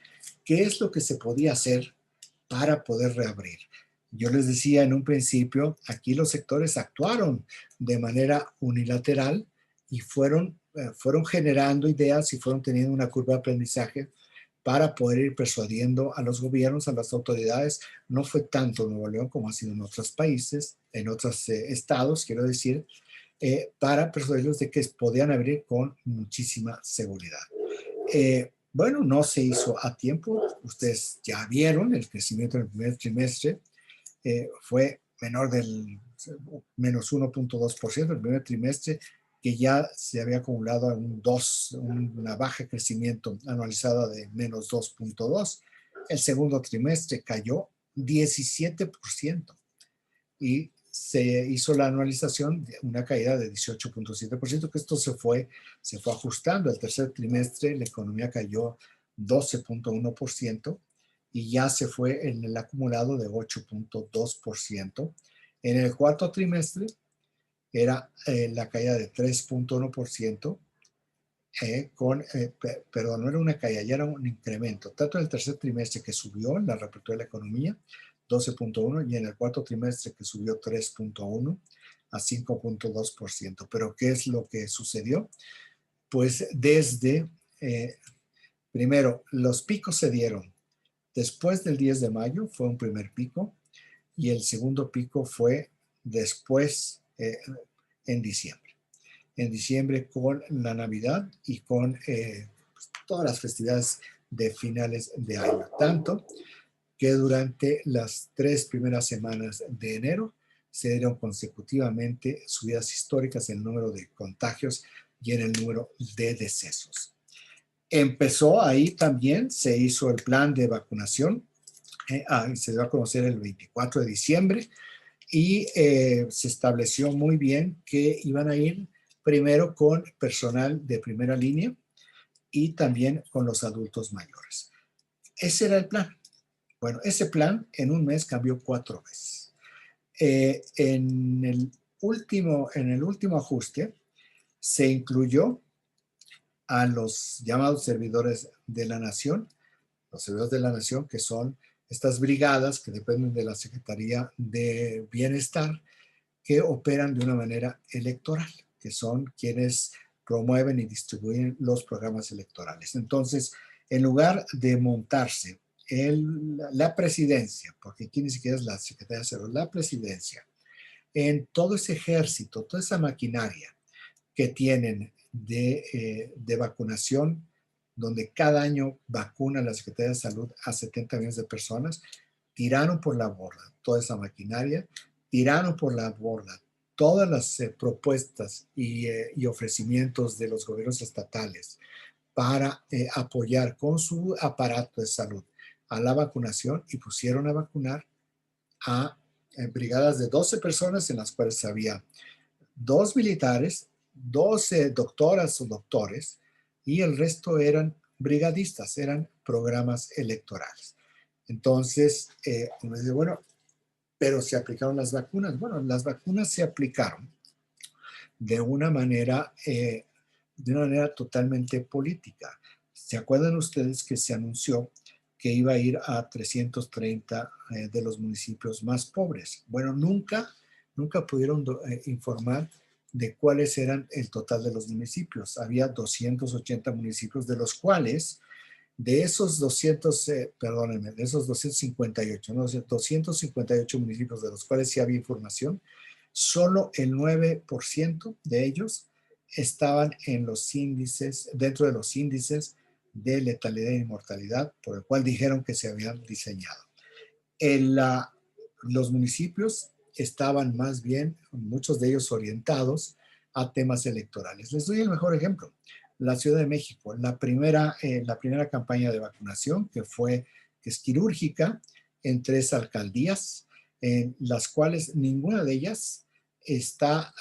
qué es lo que se podía hacer para poder reabrir. Yo les decía en un principio, aquí los sectores actuaron de manera unilateral y fueron generando ideas y fueron teniendo una curva de aprendizaje para poder ir persuadiendo a los gobiernos, a las autoridades. No fue tanto en Nuevo León como ha sido en otros países, en otros estados, quiero decir, para persuadirlos de que podían abrir con muchísima seguridad. Bueno, no se hizo a tiempo. Ustedes ya vieron el crecimiento en el primer trimestre. Fue menor del menos 1.2% el primer trimestre, que ya se había acumulado a una baja crecimiento anualizada de menos 2.2%. El segundo trimestre cayó 17% y se hizo la anualización de una caída de 18.7%, que esto se fue ajustando. El tercer trimestre la economía cayó 12.1% y ya se fue en el acumulado de 8.2%. En el cuarto trimestre era la caída de 3.1%, perdón, no era una caída, ya era un incremento, tanto en el tercer trimestre que subió la reapertura de la economía, 12.1%, y en el cuarto trimestre que subió 3.1% a 5.2%. Pero ¿qué es lo que sucedió? Pues primero, los picos se dieron después del 10 de mayo, fue un primer pico, y el segundo pico fue después, en diciembre. En diciembre con la Navidad y con todas las festividades de finales de año. Tanto que durante las 3 primeras semanas de enero se dieron consecutivamente subidas históricas en el número de contagios y en el número de decesos. Empezó ahí también, se hizo el plan de vacunación, se dio a conocer el 24 de diciembre y se estableció muy bien que iban a ir primero con personal de primera línea y también con los adultos mayores. Ese era el plan. Bueno, ese plan en un mes cambió 4 veces. En el último ajuste se incluyó a los llamados servidores de la nación, los servidores de la nación que son estas brigadas que dependen de la Secretaría de Bienestar, que operan de una manera electoral, que son quienes promueven y distribuyen los programas electorales. Entonces, en lugar de montarse la presidencia, porque aquí ni siquiera es la Secretaría de Salud, la presidencia, en todo ese ejército, toda esa maquinaria que tienen de vacunación, donde cada año vacuna la Secretaría de Salud a 70 millones de personas, tiraron por la borda toda esa maquinaria, tiraron por la borda todas las propuestas y ofrecimientos de los gobiernos estatales para apoyar con su aparato de salud a la vacunación y pusieron a vacunar a brigadas de 12 personas en las cuales había 2 militares, 12 doctoras o doctores y el resto eran brigadistas, eran programas electorales. Entonces, uno dice, bueno, pero se aplicaron las vacunas. Bueno, las vacunas se aplicaron de una manera totalmente política. ¿Se acuerdan ustedes que se anunció que iba a ir a 330 de los municipios más pobres? Bueno, nunca pudieron informar de cuáles eran el total de los municipios. Había 280 municipios, de los cuales, de esos 258, ¿no? 258 municipios de los cuales sí había información, solo el 9% de ellos estaban en los índices, dentro de los índices de letalidad e inmortalidad, por el cual dijeron que se habían diseñado. Los municipios estaban más bien, muchos de ellos orientados a temas electorales. Les doy el mejor ejemplo. La Ciudad de México, la primera campaña de vacunación, que es quirúrgica, en 3 alcaldías, en las cuales ninguna de ellas estaba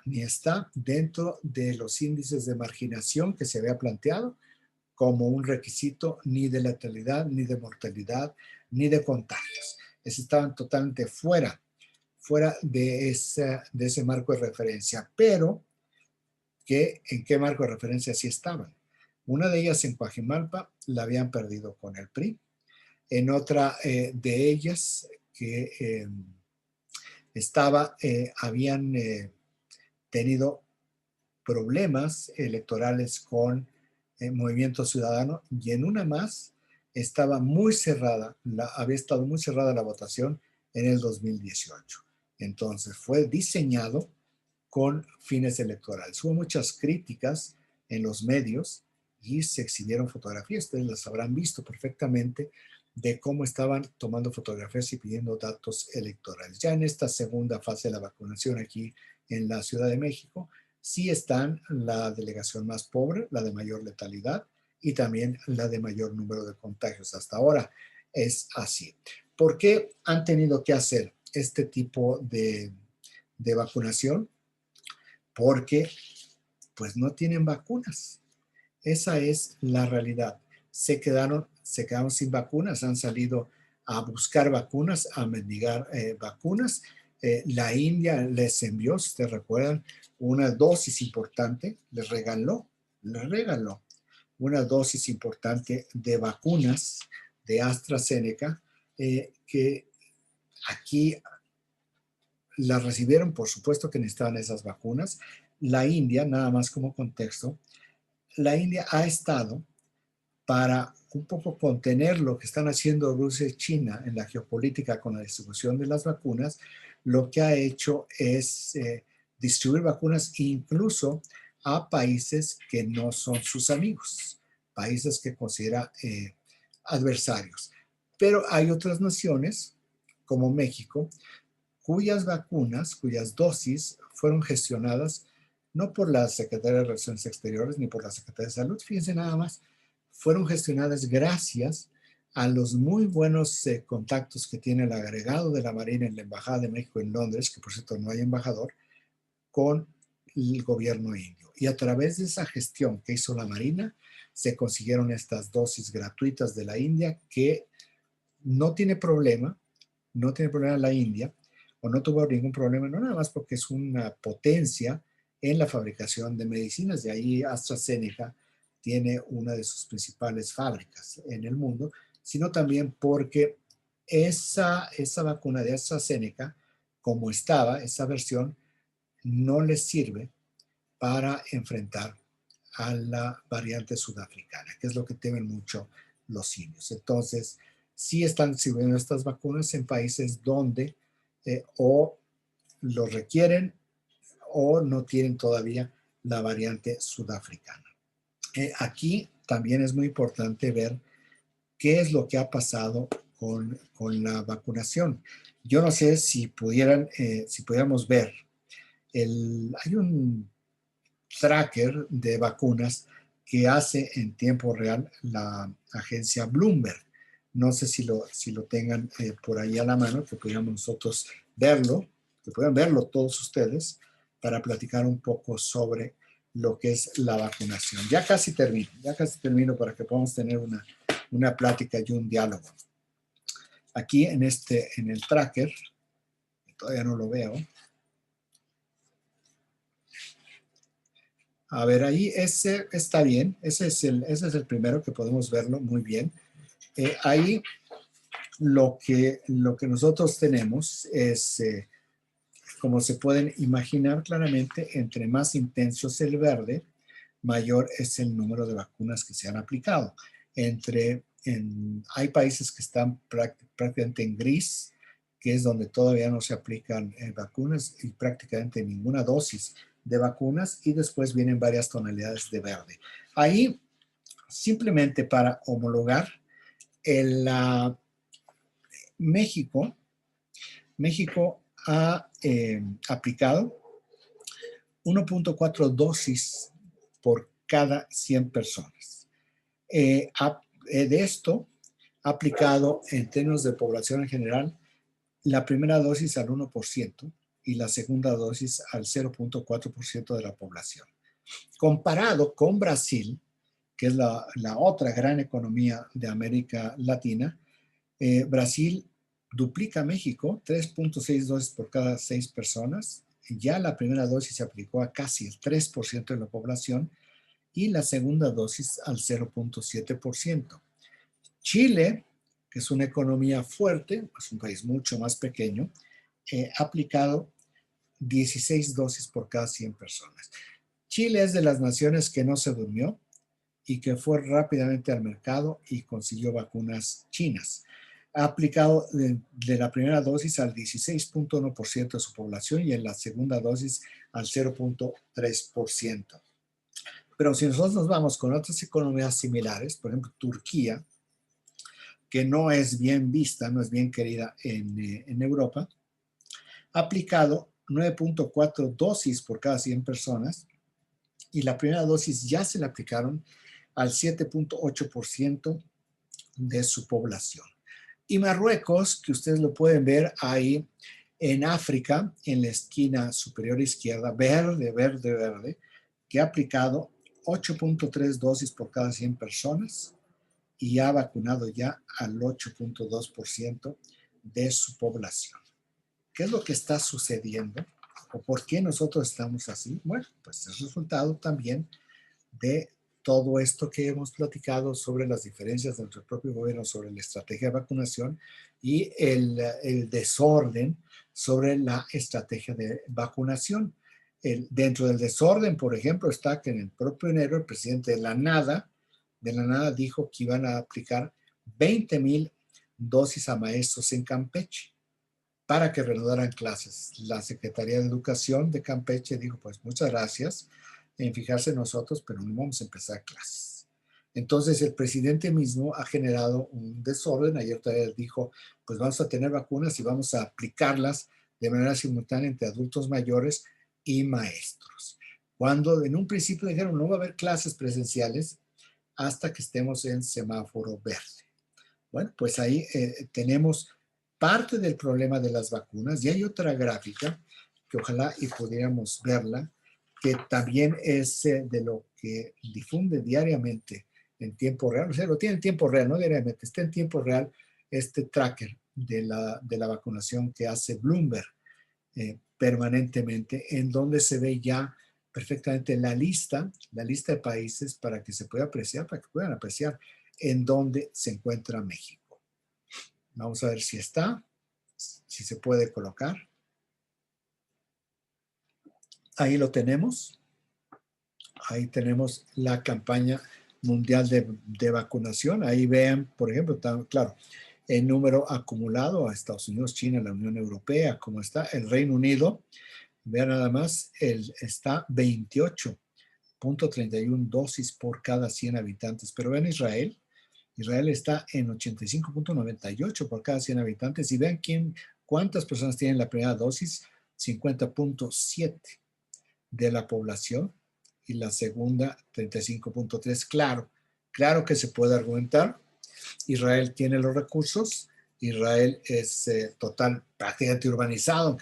ni está dentro de los índices de marginación que se había planteado como un requisito, ni de letalidad, ni de mortalidad, ni de contagios. Estaban totalmente fuera de ese marco de referencia, pero ¿en qué marco de referencia sí estaban? Una de ellas en Coajimalpa la habían perdido con el PRI. En otra de ellas que habían tenido problemas electorales con Movimiento Ciudadano, y en una más estaba muy cerrada, había estado muy cerrada la votación en el 2018. Entonces fue diseñado con fines electorales. Hubo muchas críticas en los medios y se exhibieron fotografías, ustedes las habrán visto perfectamente, de cómo estaban tomando fotografías y pidiendo datos electorales. Ya en esta segunda fase de la vacunación aquí en la Ciudad de México, sí están la delegación más pobre, la de mayor letalidad, y también la de mayor número de contagios. Hasta ahora es así. ¿Por qué han tenido que hacer este tipo de vacunación? Porque pues no tienen vacunas. Esa es la realidad. Se quedaron sin vacunas, han salido a buscar vacunas, a mendigar vacunas. La India les envió, si ustedes recuerdan, una dosis importante, les regaló una dosis importante de vacunas de AstraZeneca, que aquí las recibieron, por supuesto que necesitaban esas vacunas. La India, nada más como contexto, la India ha estado para un poco contener lo que están haciendo Rusia y China en la geopolítica con la distribución de las vacunas. Lo que ha hecho es distribuir vacunas incluso a países que no son sus amigos, países que considera adversarios. Pero hay otras naciones, como México, cuyas vacunas, cuyas dosis fueron gestionadas no por la Secretaría de Relaciones Exteriores ni por la Secretaría de Salud, fíjense nada más, fueron gestionadas gracias a los muy buenos contactos que tiene el agregado de la Marina en la Embajada de México en Londres, que por cierto no hay embajador, con el gobierno indio. Y a través de esa gestión que hizo la Marina, se consiguieron estas dosis gratuitas de la India, que no tiene problema la India, o no tuvo ningún problema, no nada más porque es una potencia en la fabricación de medicinas, de ahí AstraZeneca tiene una de sus principales fábricas en el mundo, sino también porque esa vacuna de AstraZeneca, como estaba, esa versión, no les sirve para enfrentar a la variante sudafricana, que es lo que temen mucho los indios. Entonces, sí están sirviendo estas vacunas en países donde o lo requieren o no tienen todavía la variante sudafricana. Aquí también es muy importante ver qué es lo que ha pasado con la vacunación. Yo no sé si pudiéramos ver, hay un tracker de vacunas que hace en tiempo real la agencia Bloomberg. No sé si lo tengan por ahí a la mano, que pudiéramos nosotros verlo, que puedan verlo todos ustedes, para platicar un poco sobre lo que es la vacunación. Ya casi termino para que podamos tener una plática y un diálogo. Aquí en el tracker, todavía no lo veo. A ver, ahí ese está bien. Ese es el primero que podemos verlo muy bien. Ahí lo que nosotros tenemos es, como se pueden imaginar claramente, entre más intenso es el verde, mayor es el número de vacunas que se han aplicado. Hay países que están prácticamente en gris, que es donde todavía no se aplican vacunas y prácticamente ninguna dosis de vacunas, y después vienen varias tonalidades de verde. Ahí, simplemente para homologar, México ha aplicado 1.4 dosis por cada 100 personas. De esto, ha aplicado en términos de población en general la primera dosis al 1% y la segunda dosis al 0.4% de la población. Comparado con Brasil, que es la otra gran economía de América Latina, Brasil duplica a México, 3.6 dosis por cada 6 personas. Ya la primera dosis se aplicó a casi el 3% de la población y la segunda dosis al 0.7%. Chile, que es una economía fuerte, es un país mucho más pequeño, ha aplicado 16 dosis por cada 100 personas. Chile es de las naciones que no se durmió y que fue rápidamente al mercado y consiguió vacunas chinas. Ha aplicado de la primera dosis al 16.1% de su población y en la segunda dosis al 0.3%. Pero si nosotros nos vamos con otras economías similares, por ejemplo, Turquía, que no es bien vista, no es bien querida en Europa, ha aplicado 9.4 dosis por cada 100 personas y la primera dosis ya se la aplicaron al 7.8% de su población. Y Marruecos, que ustedes lo pueden ver ahí en África, en la esquina superior izquierda, verde, verde, verde, que ha aplicado 8.3 dosis por cada 100 personas y ha vacunado ya al 8.2% de su población. ¿Qué es lo que está sucediendo? ¿O por qué nosotros estamos así? Bueno, pues es resultado también de todo esto que hemos platicado sobre las diferencias de nuestro propio gobierno sobre la estrategia de vacunación y el desorden sobre la estrategia de vacunación. Dentro del desorden, por ejemplo, está que en el propio enero el presidente de la nada dijo que iban a aplicar 20,000 dosis a maestros en Campeche para que reanudaran clases. La Secretaría de Educación de Campeche dijo, pues muchas gracias en fijarse en nosotros, pero no vamos a empezar clases. Entonces el presidente mismo ha generado un desorden. Ayer todavía dijo, pues vamos a tener vacunas y vamos a aplicarlas de manera simultánea entre adultos mayores y maestros. Cuando en un principio dijeron no va a haber clases presenciales hasta que estemos en semáforo verde. Bueno, pues ahí tenemos parte del problema de las vacunas y hay otra gráfica que ojalá y pudiéramos verla, que también es de lo que difunde diariamente en tiempo real, o sea, lo tiene en tiempo real, no diariamente, está en tiempo real este tracker de la vacunación que hace Bloomberg permanentemente, en donde se ve ya perfectamente la lista de países para que se pueda apreciar, para que puedan apreciar en dónde se encuentra México. Vamos a ver si está, si se puede colocar. Ahí lo tenemos. Ahí tenemos la campaña mundial de vacunación. Ahí vean, por ejemplo, claro, el número acumulado a Estados Unidos, China, la Unión Europea, cómo está. El Reino Unido, vean nada más, está 28.31 dosis por cada 100 habitantes. Pero vean Israel está en 85.98 por cada 100 habitantes. Y vean cuántas personas tienen la primera dosis, 50.7 de la población y la segunda 35.3. Claro que se puede argumentar. Israel tiene los recursos. Israel es prácticamente urbanizado,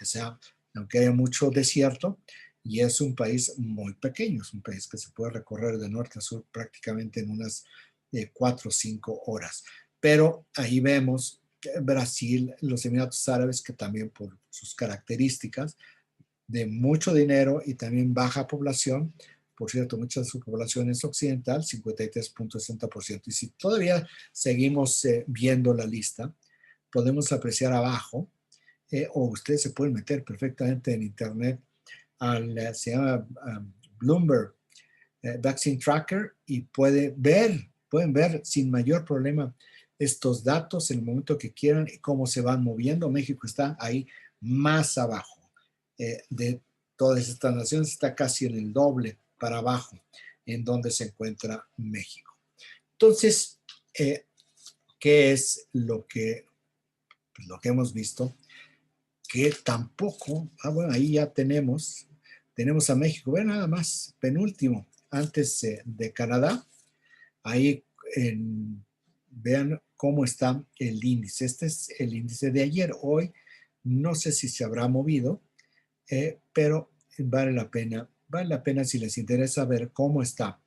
aunque haya mucho desierto, y es un país muy pequeño, es un país que se puede recorrer de norte a sur prácticamente en unas 4 o 5 horas. Pero ahí vemos Brasil, los Emiratos Árabes, que también por sus características de mucho dinero y también baja población, por cierto, mucha de su población es occidental, 53.60%. Y si todavía seguimos viendo la lista, podemos apreciar abajo, o ustedes se pueden meter perfectamente en internet, se llama Bloomberg Vaccine Tracker, y pueden ver sin mayor problema estos datos en el momento que quieran y cómo se van moviendo. México está ahí más abajo de todas estas naciones, está casi en el doble para abajo en donde se encuentra México. Entonces, ¿qué es lo que hemos visto? Que tampoco, bueno, ahí ya tenemos a México, vean nada más, penúltimo, antes de Canadá, ahí vean cómo está el índice. Este es el índice de ayer. Hoy no sé si se habrá movido, pero vale la pena si les interesa ver cómo está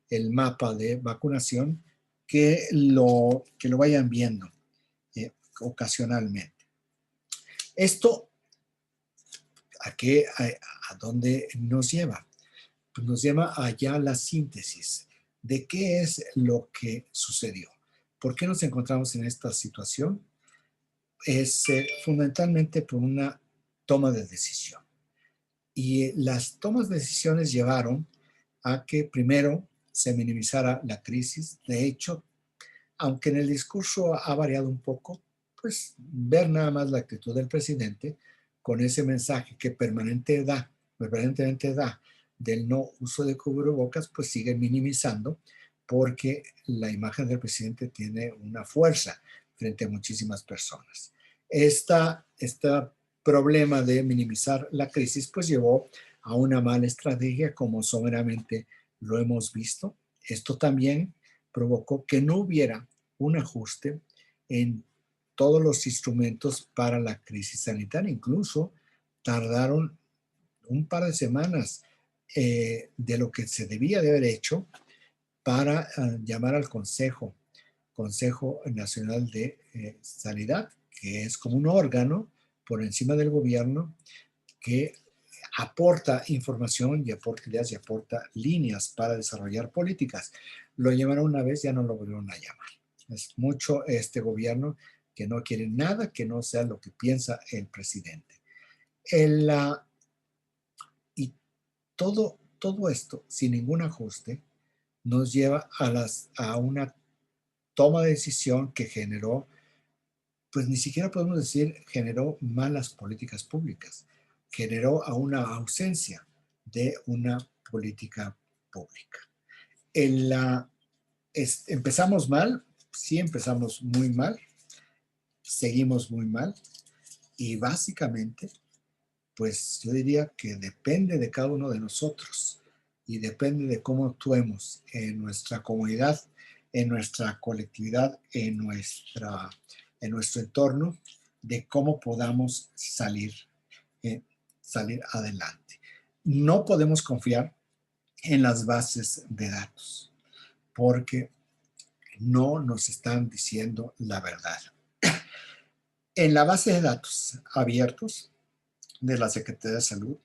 el mapa de vacunación, que lo vayan viendo ocasionalmente. Esto, ¿a dónde nos lleva? Pues nos lleva allá a la síntesis de qué es lo que sucedió. ¿Por qué nos encontramos en esta situación? Es fundamentalmente por una toma de decisión. Y las tomas de decisiones llevaron a que primero se minimizara la crisis. De hecho, aunque en el discurso ha variado un poco, pues ver nada más la actitud del presidente con ese mensaje que permanentemente da del no uso de cubrebocas, pues sigue minimizando, porque la imagen del presidente tiene una fuerza frente a muchísimas personas. Este problema de minimizar la crisis pues llevó a una mala estrategia, como someramente lo hemos visto. Esto también provocó que no hubiera un ajuste en todos los instrumentos para la crisis sanitaria. Incluso tardaron un par de semanas de lo que se debía de haber hecho para llamar al Consejo Nacional de Sanidad, que es como un órgano por encima del gobierno que aporta información y aporta ideas y aporta líneas para desarrollar políticas. Lo llamaron una vez, ya no lo volvieron a llamar. Es mucho este gobierno que no quiere nada que no sea lo que piensa el presidente. Y todo esto, sin ningún ajuste, nos lleva a una toma de decisión que generó, pues ni siquiera podemos decir generó malas políticas públicas, generó a una ausencia de una política pública. Empezamos mal, sí empezamos muy mal, seguimos muy mal, y básicamente, pues yo diría que depende de cada uno de nosotros y depende de cómo actuemos en nuestra comunidad, en nuestra colectividad, en nuestro entorno, de cómo podamos salir adelante. No podemos confiar en las bases de datos porque no nos están diciendo la verdad. En la base de datos abiertos de la Secretaría de Salud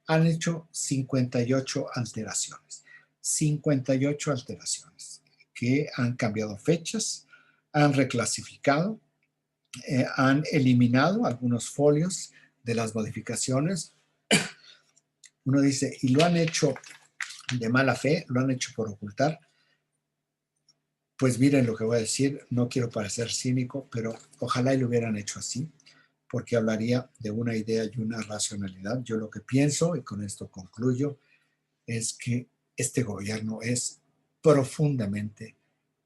han hecho 58 alteraciones. 58 alteraciones que han cambiado fechas, han reclasificado, han eliminado algunos folios de las modificaciones. Uno dice, y lo han hecho de mala fe, lo han hecho por ocultar. Pues miren lo que voy a decir, no quiero parecer cínico, pero ojalá y lo hubieran hecho así, porque hablaría de una idea y una racionalidad. Yo lo que pienso, y con esto concluyo, es que este gobierno es profundamente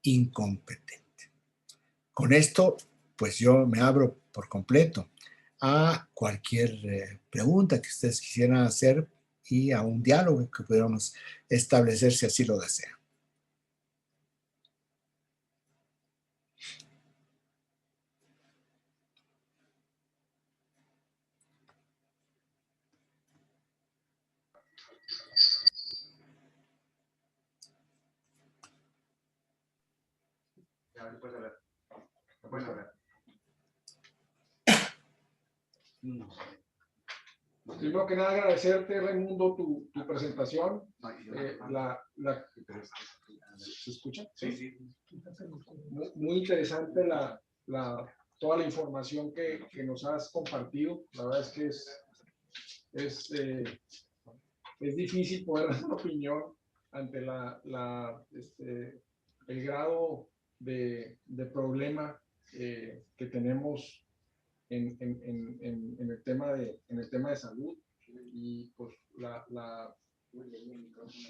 incompetente. Con esto, pues yo me abro por completo a cualquier pregunta que ustedes quisieran hacer y a un diálogo que pudiéramos establecer si así lo desean. Ya, después de ver. Después de ver. Primero que nada, agradecerte, Raimundo, tu presentación. ¿Se escucha? Sí. Muy interesante toda la información que nos has compartido. La verdad es que es difícil poder dar una opinión ante el grado de problema que tenemos en el tema de salud, y pues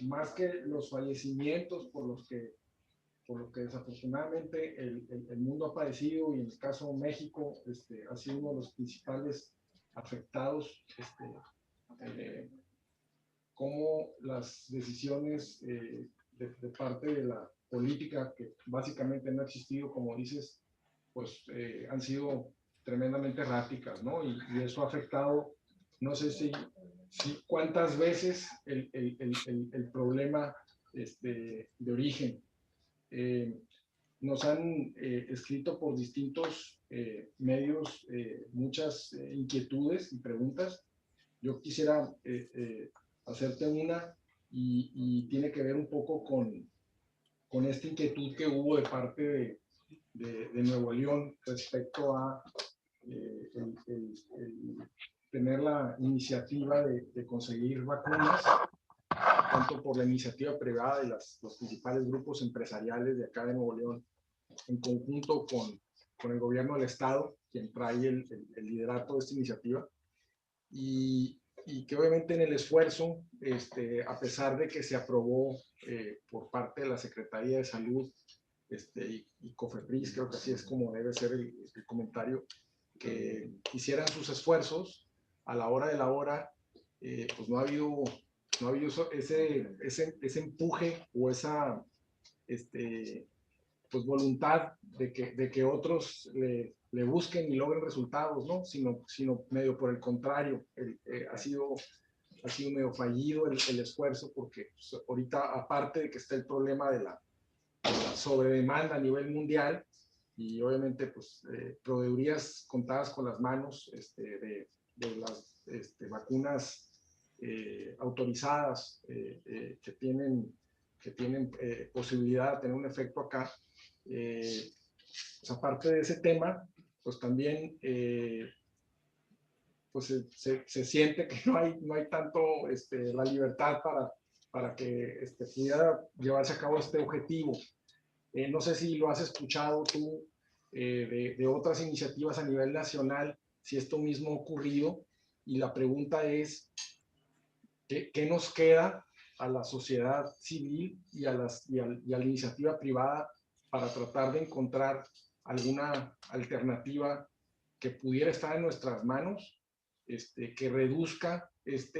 más que los fallecimientos por lo que desafortunadamente el mundo ha padecido, y en el caso de México ha sido uno de los principales afectados, cómo las decisiones de parte de la política, que básicamente no ha existido, como dices, pues han sido tremendamente erráticas, ¿no? Y eso ha afectado, no sé si cuántas veces el problema de origen. Nos han escrito por distintos medios muchas inquietudes y preguntas. Yo quisiera hacerte una, y tiene que ver un poco con esta inquietud que hubo de parte de Nuevo León respecto a tener la iniciativa de conseguir vacunas, tanto por la iniciativa privada de los principales grupos empresariales de acá de Nuevo León, en conjunto con el gobierno del estado, quien trae el liderato de esta iniciativa, y que obviamente en el esfuerzo, a pesar de que se aprobó por parte de la Secretaría de Salud y COFEPRIS, creo que así es como debe ser el comentario, que hicieran sus esfuerzos, a la hora de la hora, pues no ha habido ese empuje o esa pues voluntad de que otros le busquen y logren resultados, ¿no? Sino medio por el contrario, ha sido medio fallido el esfuerzo, porque pues, ahorita, aparte de que está el problema de la sobredemanda a nivel mundial, y obviamente pues proveedurías contadas con las manos de las pues, autorizadas que tienen posibilidad de tener un efecto acá. Pues aparte de ese tema, pues también pues se siente que no hay tanto la libertad para que pudiera llevarse a cabo este objetivo. No sé si lo has escuchado tú de otras iniciativas a nivel nacional, si esto mismo ha ocurrido, y la pregunta es, ¿qué nos queda a la sociedad civil y a la iniciativa privada para tratar de encontrar alguna alternativa que pudiera estar en nuestras manos, que reduzca pues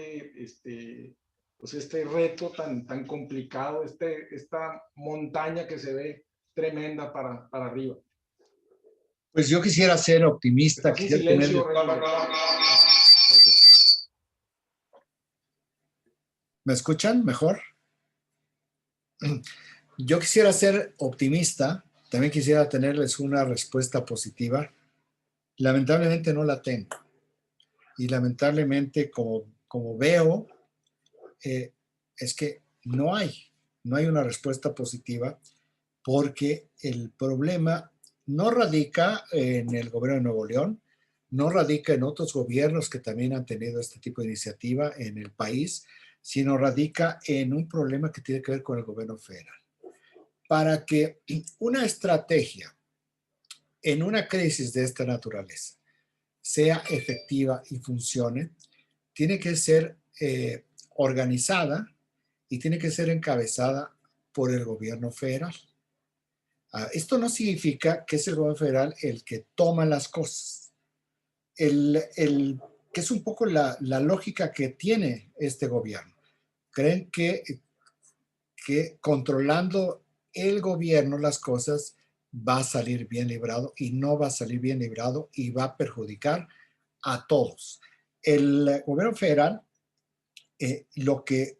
este reto tan complicado, esta montaña que se ve tremenda para arriba? Pues yo quisiera ser optimista. Estás en silencio, ¿Me escuchan mejor? Yo quisiera ser optimista, también quisiera tenerles una respuesta positiva. Lamentablemente no la tengo. Y lamentablemente, como veo, es que no hay una respuesta positiva, porque el problema no radica en el gobierno de Nuevo León, no radica en otros gobiernos que también han tenido este tipo de iniciativa en el país, sino radica en un problema que tiene que ver con el gobierno federal. Para que una estrategia en una crisis de esta naturaleza sea efectiva y funcione, tiene que ser organizada y tiene que ser encabezada por el gobierno federal. Esto no significa que es el gobierno federal el que toma las cosas. Que es un poco la lógica que tiene este gobierno. Creen que controlando el gobierno las cosas va a salir bien librado, y no va a salir bien librado y va a perjudicar a todos. El gobierno federal, lo que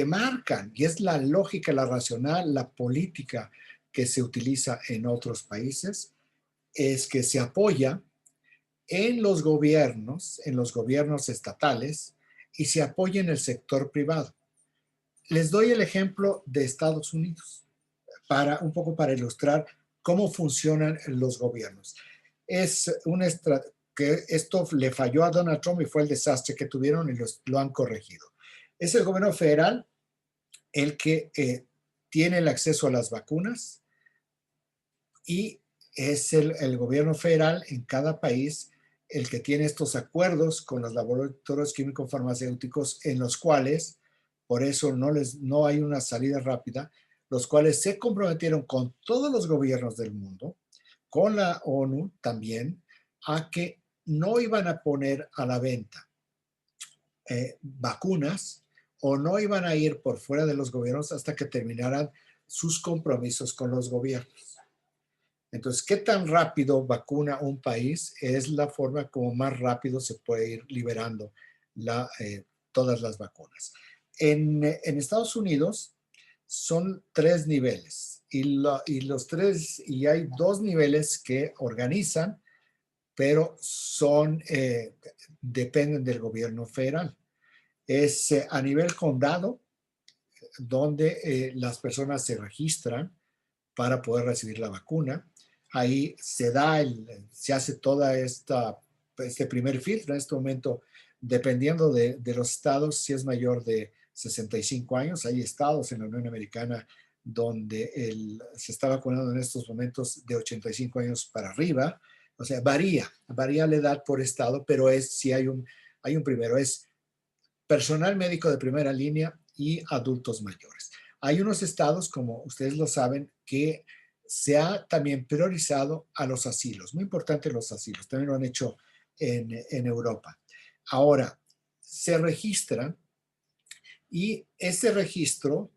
marcan, y es la lógica, la racional, la política que se utiliza en otros países, es que se apoya en los gobiernos estatales, y se apoya en el sector privado. Les doy el ejemplo de Estados Unidos, un poco para ilustrar cómo funcionan los gobiernos. Que esto le falló a Donald Trump y fue el desastre que tuvieron y lo han corregido. Es el gobierno federal el que tiene el acceso a las vacunas, y es el gobierno federal en cada país el que tiene estos acuerdos con los laboratorios químico-farmacéuticos, en los cuales, por eso no hay una salida rápida, los cuales se comprometieron con todos los gobiernos del mundo, con la ONU también, a que no iban a poner a la venta vacunas, o no iban a ir por fuera de los gobiernos hasta que terminaran sus compromisos con los gobiernos. Entonces, ¿qué tan rápido vacuna un país? Es la forma como más rápido se puede ir liberando todas las vacunas. En Estados Unidos son 3 niveles, y hay 2 niveles que organizan, pero dependen del gobierno federal. Es a nivel condado, donde las personas se registran para poder recibir la vacuna. Ahí se hace toda este primer filtro. En este momento, dependiendo de los estados, si es mayor de 65 años, hay estados en la Unión Americana donde se está vacunando en estos momentos de 85 años para arriba. O sea, varía la edad por estado, pero hay un primero, es personal médico de primera línea y adultos mayores. Hay unos estados, como ustedes lo saben, que se ha también priorizado a los asilos. Muy importante los asilos, también lo han hecho en Europa. Ahora, se registran, y ese registro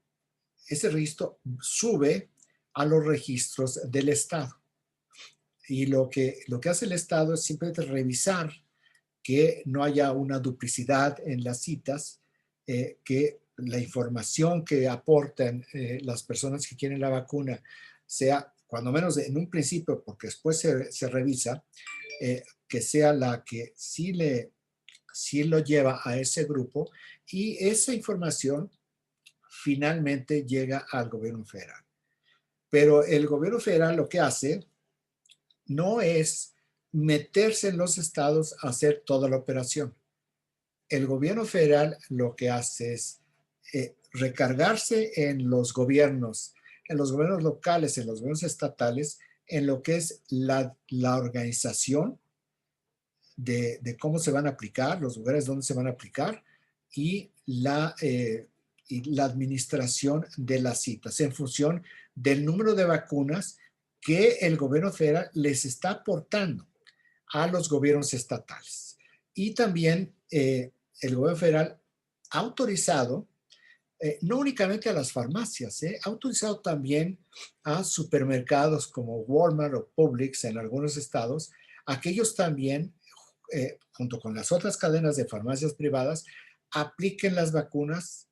sube a los registros del estado. Y lo que hace el estado es simplemente revisar que no haya una duplicidad en las citas, que la información que aportan las personas que quieren la vacuna sea, cuando menos en un principio, porque después se revisa, que sea la que sí lo lleva a ese grupo, y esa información finalmente llega al gobierno federal. Pero el gobierno federal lo que hace no es meterse en los estados a hacer toda la operación. El gobierno federal lo que hace es recargarse en los gobiernos locales, en los gobiernos estatales, en lo que es la organización de cómo se van a aplicar, los lugares donde se van a aplicar, y la administración de las citas en función del número de vacunas que el gobierno federal les está aportando a los gobiernos estatales. Y también el gobierno federal ha autorizado, no únicamente a las farmacias, ha autorizado también a supermercados como Walmart o Publix en algunos estados, a que ellos también, junto con las otras cadenas de farmacias privadas, apliquen las vacunas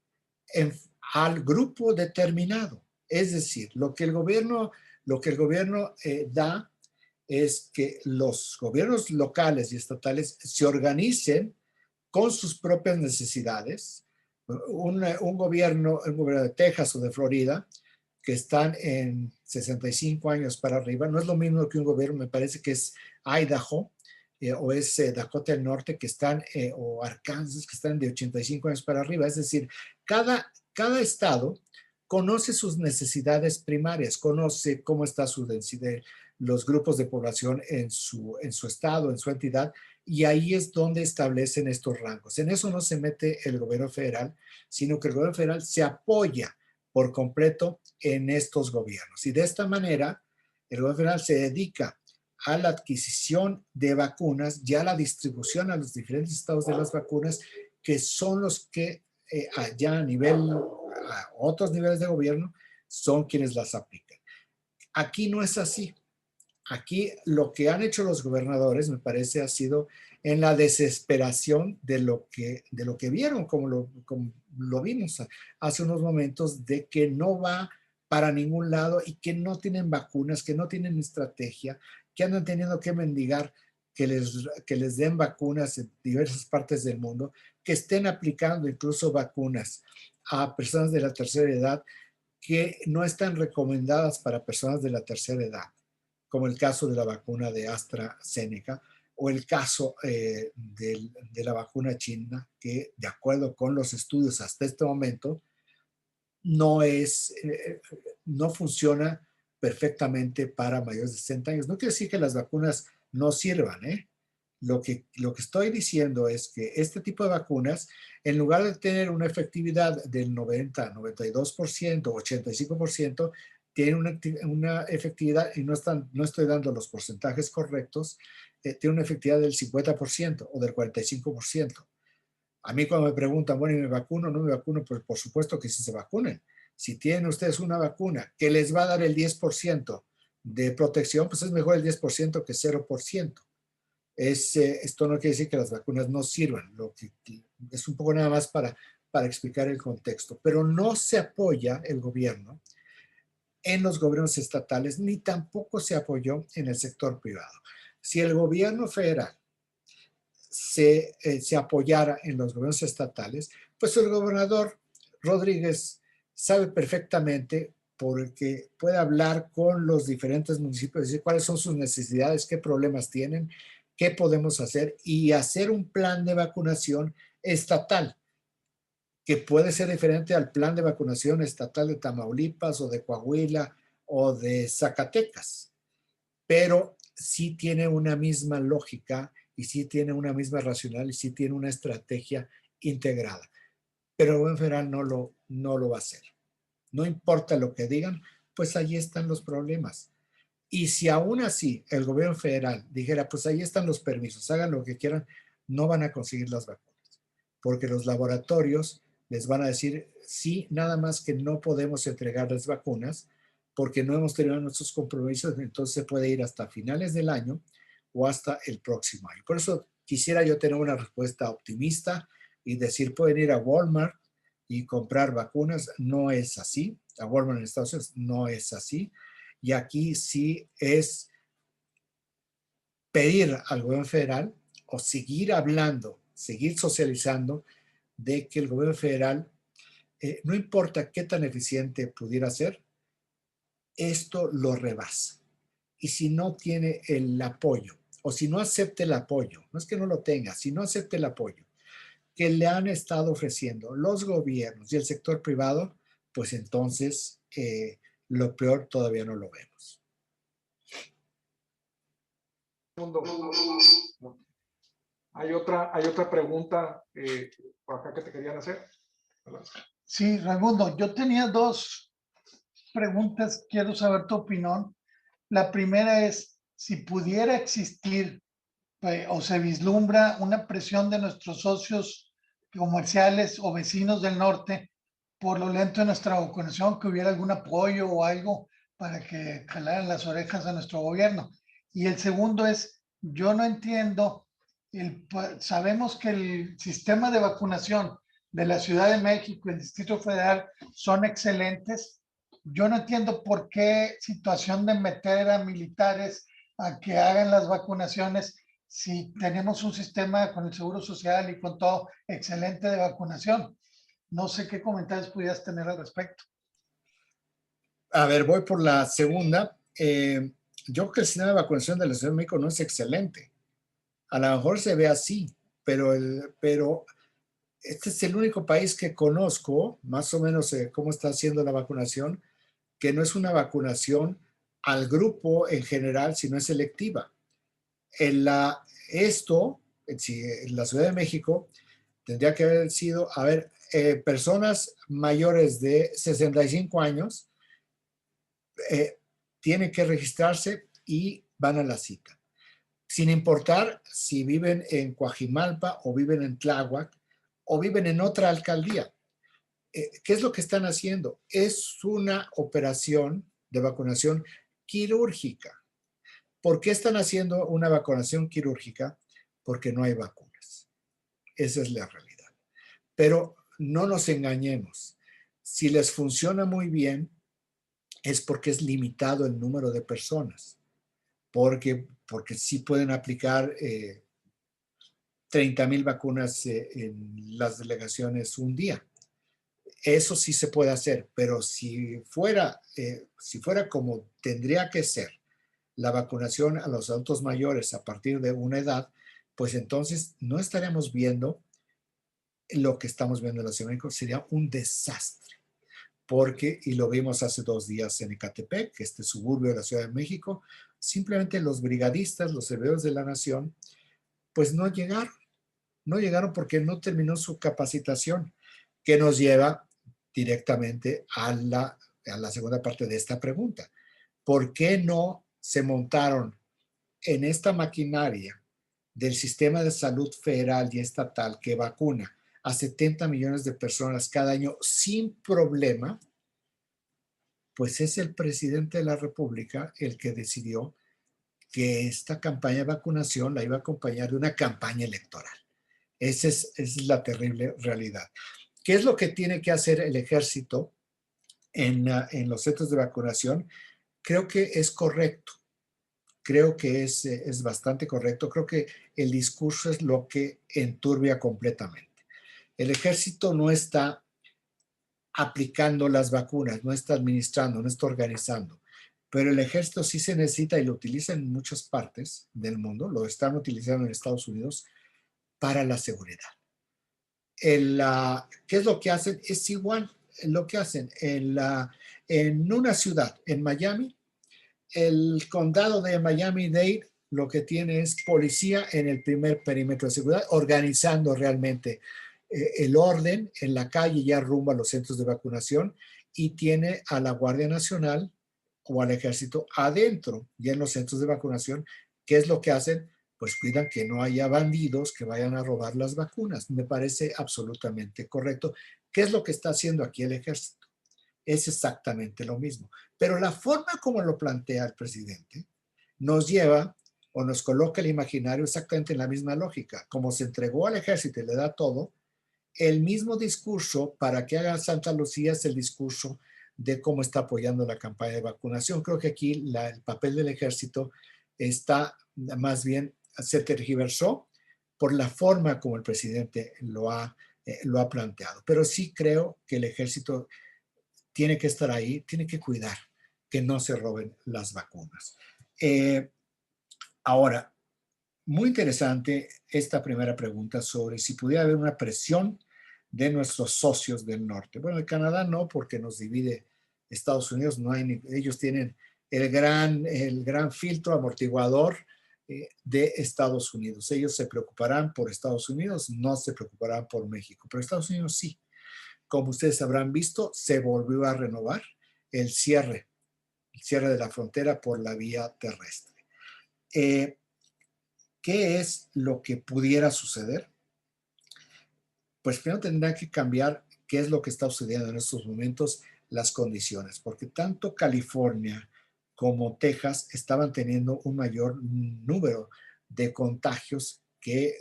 al grupo determinado. Es decir, lo que el gobierno da es que los gobiernos locales y estatales se organicen con sus propias necesidades. Un gobierno de Texas o de Florida, que están en 65 años para arriba, no es lo mismo que un gobierno, me parece que es Idaho, o es Dakota del Norte, que están, o Arkansas, que están de 85 años para arriba. Es decir, cada estado conoce sus necesidades primarias, conoce cómo está su densidad, los grupos de población en su estado, en su entidad, y ahí es donde establecen estos rangos. En eso no se mete el gobierno federal, sino que el gobierno federal se apoya por completo en estos gobiernos. Y de esta manera, el gobierno federal se dedica a la adquisición de vacunas, ya la distribución a los diferentes estados de las vacunas, que son los que allá a otros niveles de gobierno son quienes las aplican. Aquí no es así. Aquí lo que han hecho los gobernadores, me parece, ha sido en la desesperación de lo que vieron, como lo vimos hace unos momentos, de que no va para ningún lado y que no tienen vacunas, que no tienen estrategia, que andan teniendo que mendigar que les den vacunas en diversas partes del mundo, que estén aplicando incluso vacunas a personas de la tercera edad que no están recomendadas para personas de la tercera edad, como el caso de la vacuna de AstraZeneca o el caso de la vacuna china, que de acuerdo con los estudios hasta este momento, no funciona perfectamente para mayores de 60 años. No quiere decir que las vacunas no sirvan, ¿eh? Lo que estoy diciendo es que este tipo de vacunas, en lugar de tener una efectividad del 90, 92%, 85%, tienen una efectividad, y no estoy dando los porcentajes correctos, tiene una efectividad del 50% o del 45%. A mí cuando me preguntan, bueno, ¿y me vacuno o no me vacuno? Pues por supuesto que sí se vacunen. Si tienen ustedes una vacuna que les va a dar el 10% de protección, pues es mejor el 10% que 0%. Esto no quiere decir que las vacunas no sirvan, es un poco nada más para explicar el contexto, pero no se apoya el gobierno en los gobiernos estatales, ni tampoco se apoyó en el sector privado. Si el gobierno federal se apoyara en los gobiernos estatales, pues el gobernador Rodríguez sabe perfectamente, porque puede hablar con los diferentes municipios, decir cuáles son sus necesidades, qué problemas tienen, qué podemos hacer y hacer un plan de vacunación estatal que puede ser diferente al plan de vacunación estatal de Tamaulipas o de Coahuila o de Zacatecas, pero sí tiene una misma lógica y sí tiene una misma racional y sí tiene una estrategia integrada. Pero el gobierno federal no lo va a hacer. No importa lo que digan, pues ahí están los problemas. Y si aún así el gobierno federal dijera, pues ahí están los permisos, hagan lo que quieran, no van a conseguir las vacunas, porque los laboratorios les van a decir, sí, nada más que no podemos entregarles vacunas porque no hemos tenido nuestros compromisos, entonces se puede ir hasta finales del año o hasta el próximo año. Por eso quisiera yo tener una respuesta optimista y decir, pueden ir a Walmart y comprar vacunas. No es así. A Walmart en Estados Unidos no es así. Y aquí sí es pedir al gobierno federal o seguir hablando, seguir socializando de que el gobierno federal, no importa qué tan eficiente pudiera ser, esto lo rebasa. Y si no tiene el apoyo, o si no acepta el apoyo, no es que no lo tenga, si no acepta el apoyo que le han estado ofreciendo los gobiernos y el sector privado, pues entonces lo peor todavía no lo vemos. Hay otra pregunta por acá que te querían hacer. Sí, Raimundo, yo tenía dos preguntas, quiero saber tu opinión. La primera es, si pudiera existir o se vislumbra una presión de nuestros socios comerciales o vecinos del norte por lo lento de nuestra vacunación, que hubiera algún apoyo o algo para que jalaran las orejas a nuestro gobierno. Y el segundo es, yo no entiendo, sabemos que el sistema de vacunación de la Ciudad de México y el Distrito Federal son excelentes. Yo no entiendo por qué situación de meter a militares a que hagan las vacunaciones si tenemos un sistema con el Seguro Social y con todo excelente de vacunación. No sé qué comentarios pudieras tener al respecto. A ver, voy por la segunda. Yo creo que el sistema de vacunación de la Ciudad de México no es excelente. A lo mejor se ve así, pero este es el único país que conozco, más o menos cómo está haciendo la vacunación, que no es una vacunación al grupo en general, sino es selectiva. En la Ciudad de México tendría que haber sido, personas mayores de 65 años tienen que registrarse y van a la cita. Sin importar si viven en Coajimalpa o viven en Tláhuac o viven en otra alcaldía. ¿Qué es lo que están haciendo? Es una operación de vacunación quirúrgica. ¿Por qué están haciendo una vacunación quirúrgica? Porque no hay vacunas. Esa es la realidad. Pero no nos engañemos. Si les funciona muy bien, es porque es limitado el número de personas. Porque porque sí pueden aplicar 30,000 vacunas en las delegaciones un día. Eso sí se puede hacer, pero si fuera como tendría que ser la vacunación a los adultos mayores a partir de una edad, pues entonces no estaríamos viendo lo que estamos viendo en la Ciudad de México. Sería un desastre, porque, y lo vimos hace 2 días en Ecatepec, este suburbio de la Ciudad de México, simplemente los brigadistas, los servidores de la nación, pues no llegaron porque no terminó su capacitación, que nos lleva directamente a la segunda parte de esta pregunta. ¿Por qué no se montaron en esta maquinaria del sistema de salud federal y estatal que vacuna a 70 millones de personas cada año sin problema? Pues es el presidente de la República el que decidió que esta campaña de vacunación la iba a acompañar de una campaña electoral. Esa es la terrible realidad. ¿Qué es lo que tiene que hacer el ejército en los centros de vacunación? Creo que es correcto. Creo que es bastante correcto. Creo que el discurso es lo que enturbia completamente. El ejército no está aplicando las vacunas, no está administrando, no está organizando. Pero el ejército sí se necesita y lo utiliza en muchas partes del mundo, lo están utilizando en Estados Unidos para la seguridad. ¿Qué es lo que hacen? Es igual lo que hacen en una ciudad, en Miami. El condado de Miami-Dade lo que tiene es policía en el primer perímetro de seguridad, organizando realmente el orden en la calle ya rumbo a los centros de vacunación, y tiene a la Guardia Nacional o al Ejército adentro ya en los centros de vacunación. ¿Qué es lo que hacen? Pues cuidan que no haya bandidos que vayan a robar las vacunas. Me parece absolutamente correcto. ¿Qué es lo que está haciendo aquí el Ejército? Es exactamente lo mismo. Pero la forma como lo plantea el presidente nos lleva o nos coloca el imaginario exactamente en la misma lógica. Como se entregó al ejército y le da todo, el mismo discurso para que haga Santa Lucía es el discurso de cómo está apoyando la campaña de vacunación. Creo que aquí el papel del ejército está más bien, se tergiversó por la forma como el presidente lo ha planteado. Pero sí creo que el ejército tiene que estar ahí, tiene que cuidar que no se roben las vacunas. Ahora, muy interesante esta primera pregunta sobre si pudiera haber una presión de nuestros socios del norte. Bueno, el Canadá no, porque nos divide Estados Unidos, no hay, ellos tienen el gran filtro amortiguador de Estados Unidos. Ellos se preocuparán por Estados Unidos, no se preocuparán por México, pero Estados Unidos sí. Como ustedes habrán visto, se volvió a renovar el cierre de la frontera por la vía terrestre. ¿Qué es lo que pudiera suceder? Pues primero tendrá que cambiar qué es lo que está sucediendo en estos momentos, las condiciones, porque tanto California como Texas estaban teniendo un mayor número de contagios que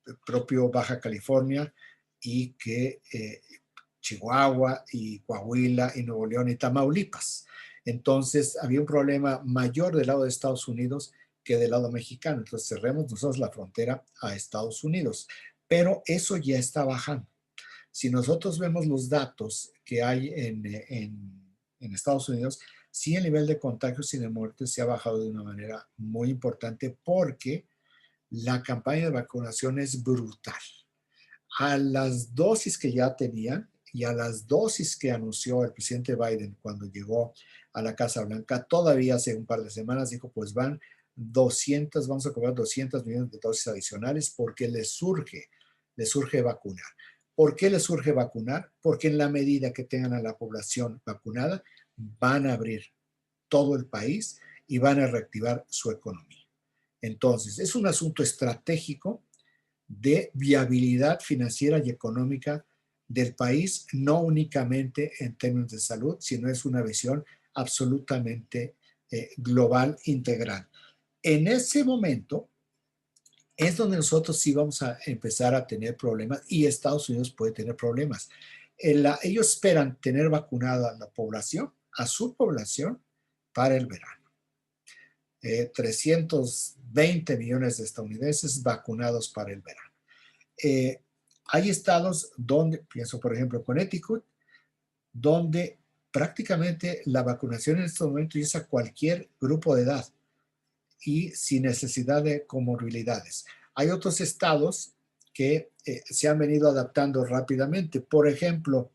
el propio Baja California y que Chihuahua y Coahuila y Nuevo León y Tamaulipas. Entonces había un problema mayor del lado de Estados Unidos que del lado mexicano. Entonces cerremos nosotros la frontera a Estados Unidos. Pero eso ya está bajando. Si nosotros vemos los datos que hay en Estados Unidos, sí el nivel de contagios y de muertes se ha bajado de una manera muy importante porque la campaña de vacunación es brutal. A las dosis que ya tenían y a las dosis que anunció el presidente Biden cuando llegó a la Casa Blanca, todavía hace un par de semanas dijo, pues vamos a cobrar 200 millones de dosis adicionales porque les surge vacunar. ¿Por qué les surge vacunar? Porque en la medida que tengan a la población vacunada, van a abrir todo el país y van a reactivar su economía. Entonces, es un asunto estratégico de viabilidad financiera y económica del país, no únicamente en términos de salud, sino es una visión absolutamente global, integral. En ese momento es donde nosotros sí vamos a empezar a tener problemas y Estados Unidos puede tener problemas. Ellos esperan tener vacunada a su población para el verano. 320 millones de estadounidenses vacunados para el verano. Hay estados donde, pienso por ejemplo Connecticut, donde prácticamente la vacunación en este momento es a cualquier grupo de edad y sin necesidad de comorbilidades. Hay otros estados que se han venido adaptando rápidamente. Por ejemplo,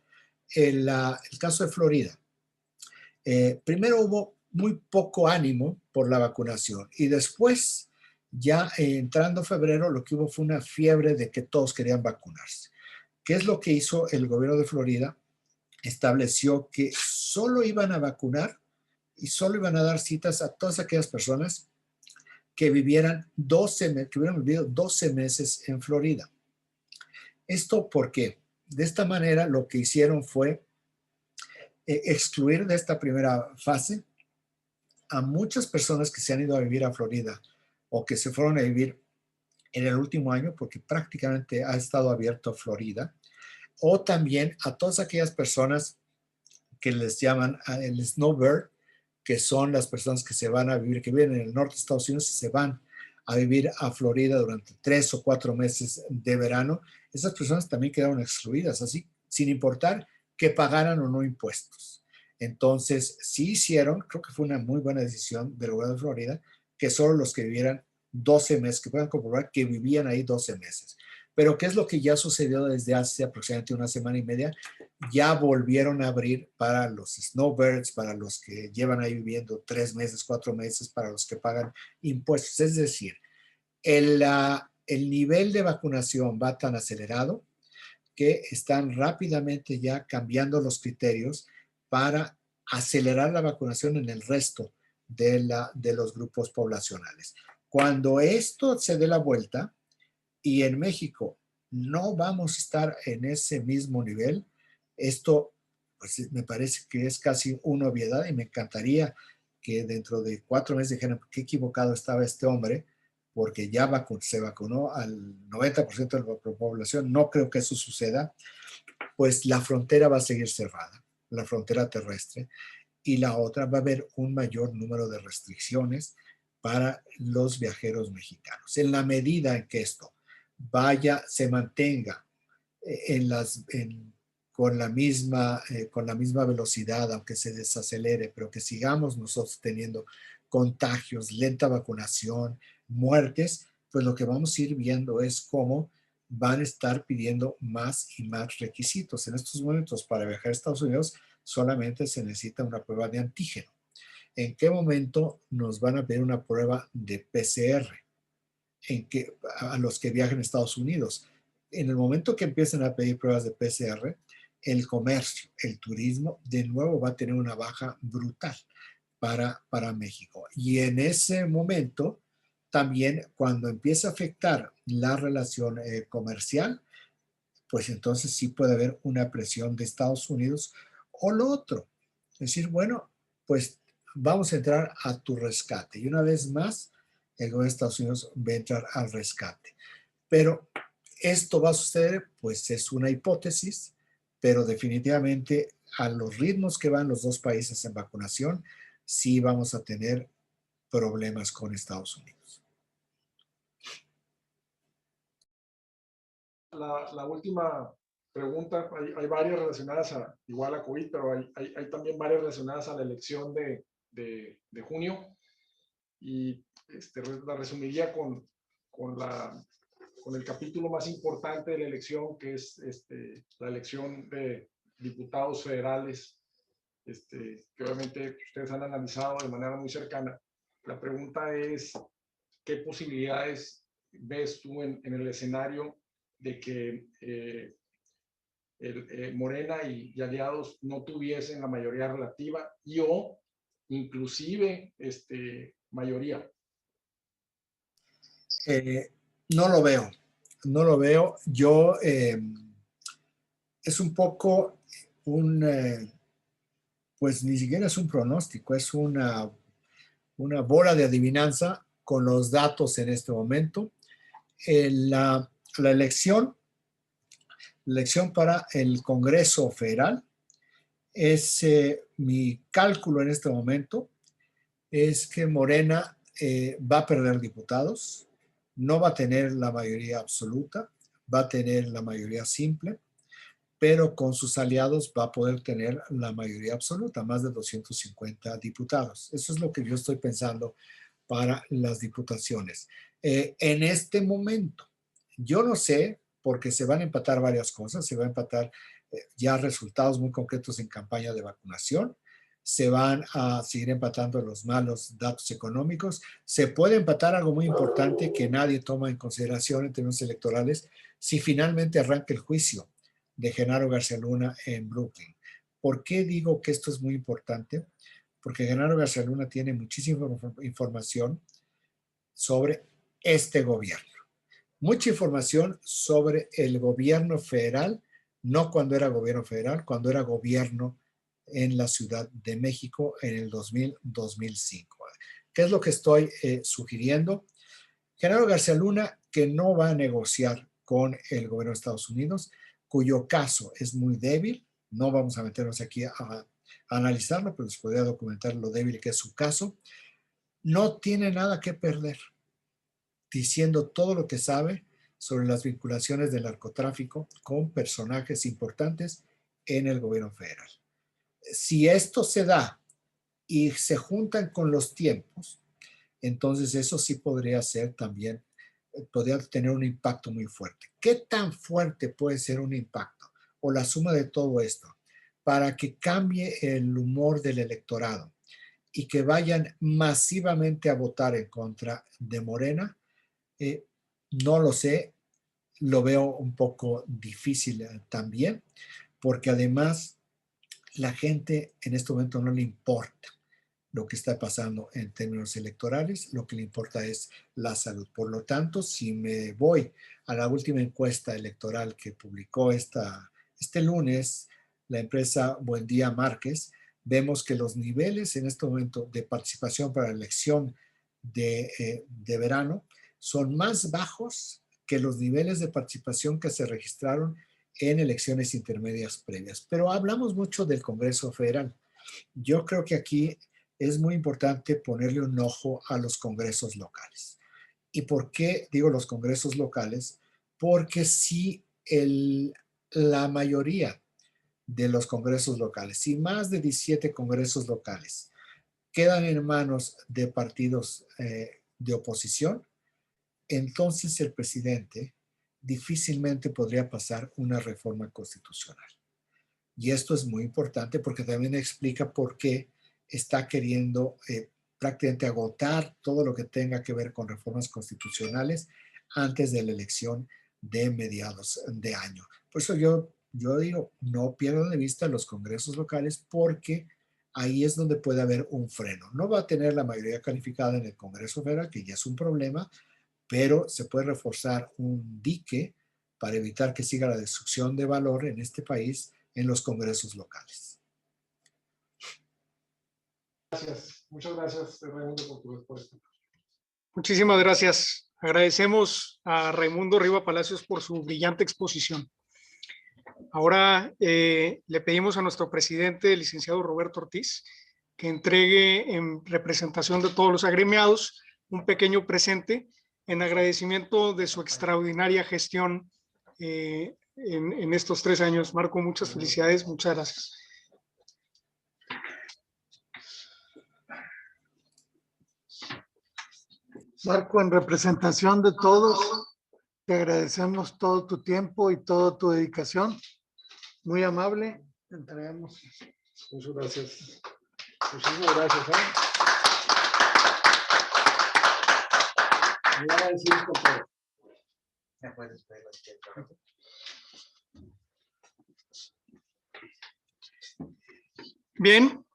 el caso de Florida. Primero hubo muy poco ánimo por la vacunación y después, ya entrando febrero, lo que hubo fue una fiebre de que todos querían vacunarse. ¿Qué es lo que hizo el gobierno de Florida? Estableció que solo iban a vacunar y solo iban a dar citas a todas aquellas personas que hubieran vivido 12 meses en Florida. ¿Esto por qué? De esta manera lo que hicieron fue excluir de esta primera fase a muchas personas que se han ido a vivir a Florida o que se fueron a vivir en el último año porque prácticamente ha estado abierto Florida, o también a todas aquellas personas que les llaman el snowbird, que son las personas que se van a vivir, que viven en el norte de Estados Unidos y se van a vivir a Florida durante 3 o 4 meses de verano. Esas personas también quedaron excluidas, así sin importar que pagaran o no impuestos. Entonces, sí hicieron, creo que fue una muy buena decisión del gobierno de Florida, que solo los que vivieran 12 meses, que puedan comprobar que vivían ahí 12 meses. Pero ¿qué es lo que ya sucedió desde hace aproximadamente una semana y media? Ya volvieron a abrir para los snowbirds, para los que llevan ahí viviendo 3 meses, 4 meses, para los que pagan impuestos. Es decir, el nivel de vacunación va tan acelerado que están rápidamente ya cambiando los criterios para acelerar la vacunación en el resto de los grupos poblacionales. Cuando esto se dé la vuelta, y en México no vamos a estar en ese mismo nivel, esto pues me parece que es casi una obviedad y me encantaría que dentro de 4 meses dijeran qué equivocado estaba este hombre, porque ya se vacunó al 90% de la población. No creo que eso suceda, pues la frontera va a seguir cerrada, la frontera terrestre, y la otra va a haber un mayor número de restricciones para los viajeros mexicanos. En la medida en que esto se mantenga con la misma velocidad, aunque se desacelere, pero que sigamos nosotros teniendo contagios, lenta vacunación, muertes, pues lo que vamos a ir viendo es cómo van a estar pidiendo más y más requisitos. En estos momentos, para viajar a Estados Unidos, solamente se necesita una prueba de antígeno. ¿En qué momento nos van a pedir una prueba de PCR? A los que viajen a Estados Unidos. En el momento que empiecen a pedir pruebas de PCR, el comercio, el turismo, de nuevo va a tener una baja brutal para México. Y en ese momento, también cuando empieza a afectar la relación comercial, pues entonces sí puede haber una presión de Estados Unidos o lo otro. Es decir, bueno, pues vamos a entrar a tu rescate. Y una vez más, el gobierno de Estados Unidos va a entrar al rescate. Pero esto va a suceder, pues es una hipótesis, pero definitivamente a los ritmos que van los dos países en vacunación, sí vamos a tener problemas con Estados Unidos. La última pregunta, hay varias relacionadas igual a COVID, pero hay también varias relacionadas a la elección de junio. Y la resumiría con el capítulo más importante de la elección, que es la elección de diputados federales, que obviamente ustedes han analizado de manera muy cercana. La pregunta es, ¿qué posibilidades ves tú en el escenario de que Morena y aliados no tuviesen la mayoría relativa o inclusive mayoría? No lo veo, no lo veo. Yo, es un poco pues ni siquiera es un pronóstico, es una bola de adivinanza con los datos en este momento. La elección para el Congreso Federal es mi cálculo en este momento, es que Morena va a perder diputados, no va a tener la mayoría absoluta, va a tener la mayoría simple, pero con sus aliados va a poder tener la mayoría absoluta, más de 250 diputados. Eso es lo que yo estoy pensando para las diputaciones. En este momento, yo no sé, porque se van a empatar varias cosas, se van a empatar ya resultados muy concretos en campaña de vacunación, se van a seguir empatando los malos datos económicos, se puede empatar algo muy importante que nadie toma en consideración en términos electorales, si finalmente arranca el juicio de Genaro García Luna en Brooklyn. ¿Por qué digo que esto es muy importante? Porque Genaro García Luna tiene muchísima información sobre este gobierno. Mucha información sobre el gobierno federal, no cuando era gobierno federal, cuando era gobierno en la Ciudad de México en el 2000-2005. ¿Qué es lo que estoy sugiriendo? Genaro García Luna, que no va a negociar con el gobierno de Estados Unidos, cuyo caso es muy débil, no vamos a meternos aquí a analizarlo, pero les podría documentar lo débil que es su caso, no tiene nada que perder diciendo todo lo que sabe sobre las vinculaciones del narcotráfico con personajes importantes en el gobierno federal. Si esto se da y se juntan con los tiempos, entonces eso sí podría ser también, podría tener un impacto muy fuerte. ¿Qué tan fuerte puede ser un impacto o la suma de todo esto para que cambie el humor del electorado y que vayan masivamente a votar en contra de Morena? No lo sé, lo veo un poco difícil también, porque además la gente en este momento no le importa lo que está pasando en términos electorales, lo que le importa es la salud. Por lo tanto, si me voy a la última encuesta electoral que publicó este lunes la empresa Buendía Márquez, vemos que los niveles en este momento de participación para la elección de verano son más bajos que los niveles de participación que se registraron en elecciones intermedias previas. Pero hablamos mucho del Congreso Federal. Yo creo que aquí es muy importante ponerle un ojo a los congresos locales. ¿Y por qué digo los congresos locales? Porque si la mayoría de los congresos locales, si más de 17 congresos locales quedan en manos de partidos de oposición, entonces el presidente difícilmente podría pasar una reforma constitucional. Y esto es muy importante porque también explica por qué está queriendo prácticamente agotar todo lo que tenga que ver con reformas constitucionales antes de la elección de mediados de año. Por eso yo digo, no pierdan de vista los congresos locales porque ahí es donde puede haber un freno. No va a tener la mayoría calificada en el Congreso Federal, que ya es un problema, pero se puede reforzar un dique para evitar que siga la destrucción de valor en este país en los congresos locales. Gracias, muchas gracias, Raimundo, por tu respuesta. Muchísimas gracias. Agradecemos a Raimundo Riva Palacios por su brillante exposición. Ahora le pedimos a nuestro presidente, el licenciado Roberto Ortiz, que entregue en representación de todos los agremiados un pequeño presente en agradecimiento de su extraordinaria gestión en estos 3 años. Marco, muchas felicidades, muchas gracias. Marco, en representación de todos, te agradecemos todo tu tiempo y toda tu dedicación. Muy amable, te entregamos. Muchas gracias. Muchísimas gracias. Muy agradecidos con todo. ¿Me puedes pedir Bien,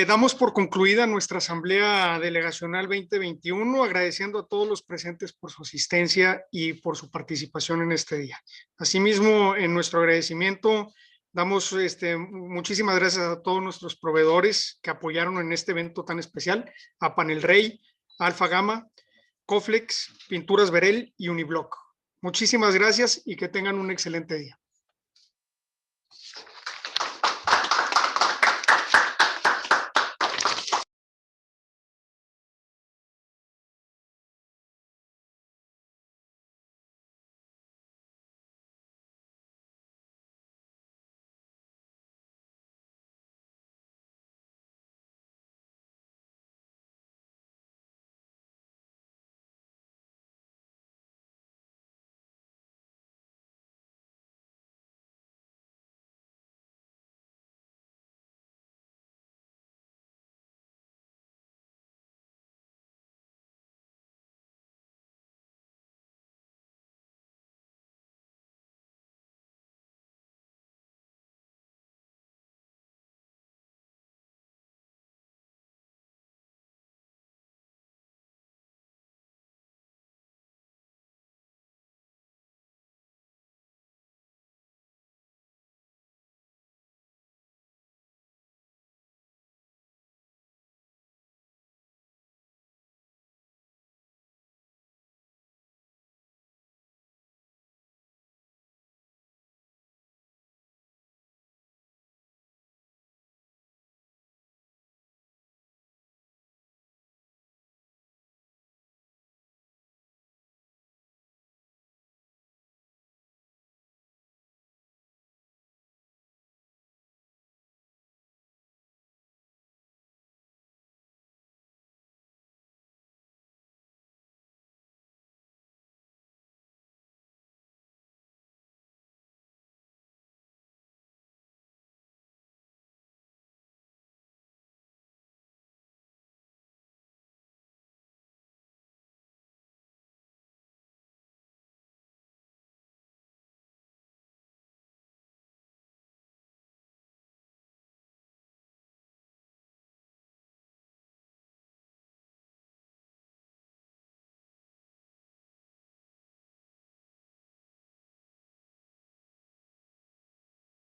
damos por concluida nuestra Asamblea Delegacional 2021, agradeciendo a todos los presentes por su asistencia y por su participación en este día. Asimismo, en nuestro agradecimiento, damos muchísimas gracias a todos nuestros proveedores que apoyaron en este evento tan especial, a Panel Rey, Alfa Gama, Coflex, Pinturas Verel y Uniblock. Muchísimas gracias y que tengan un excelente día.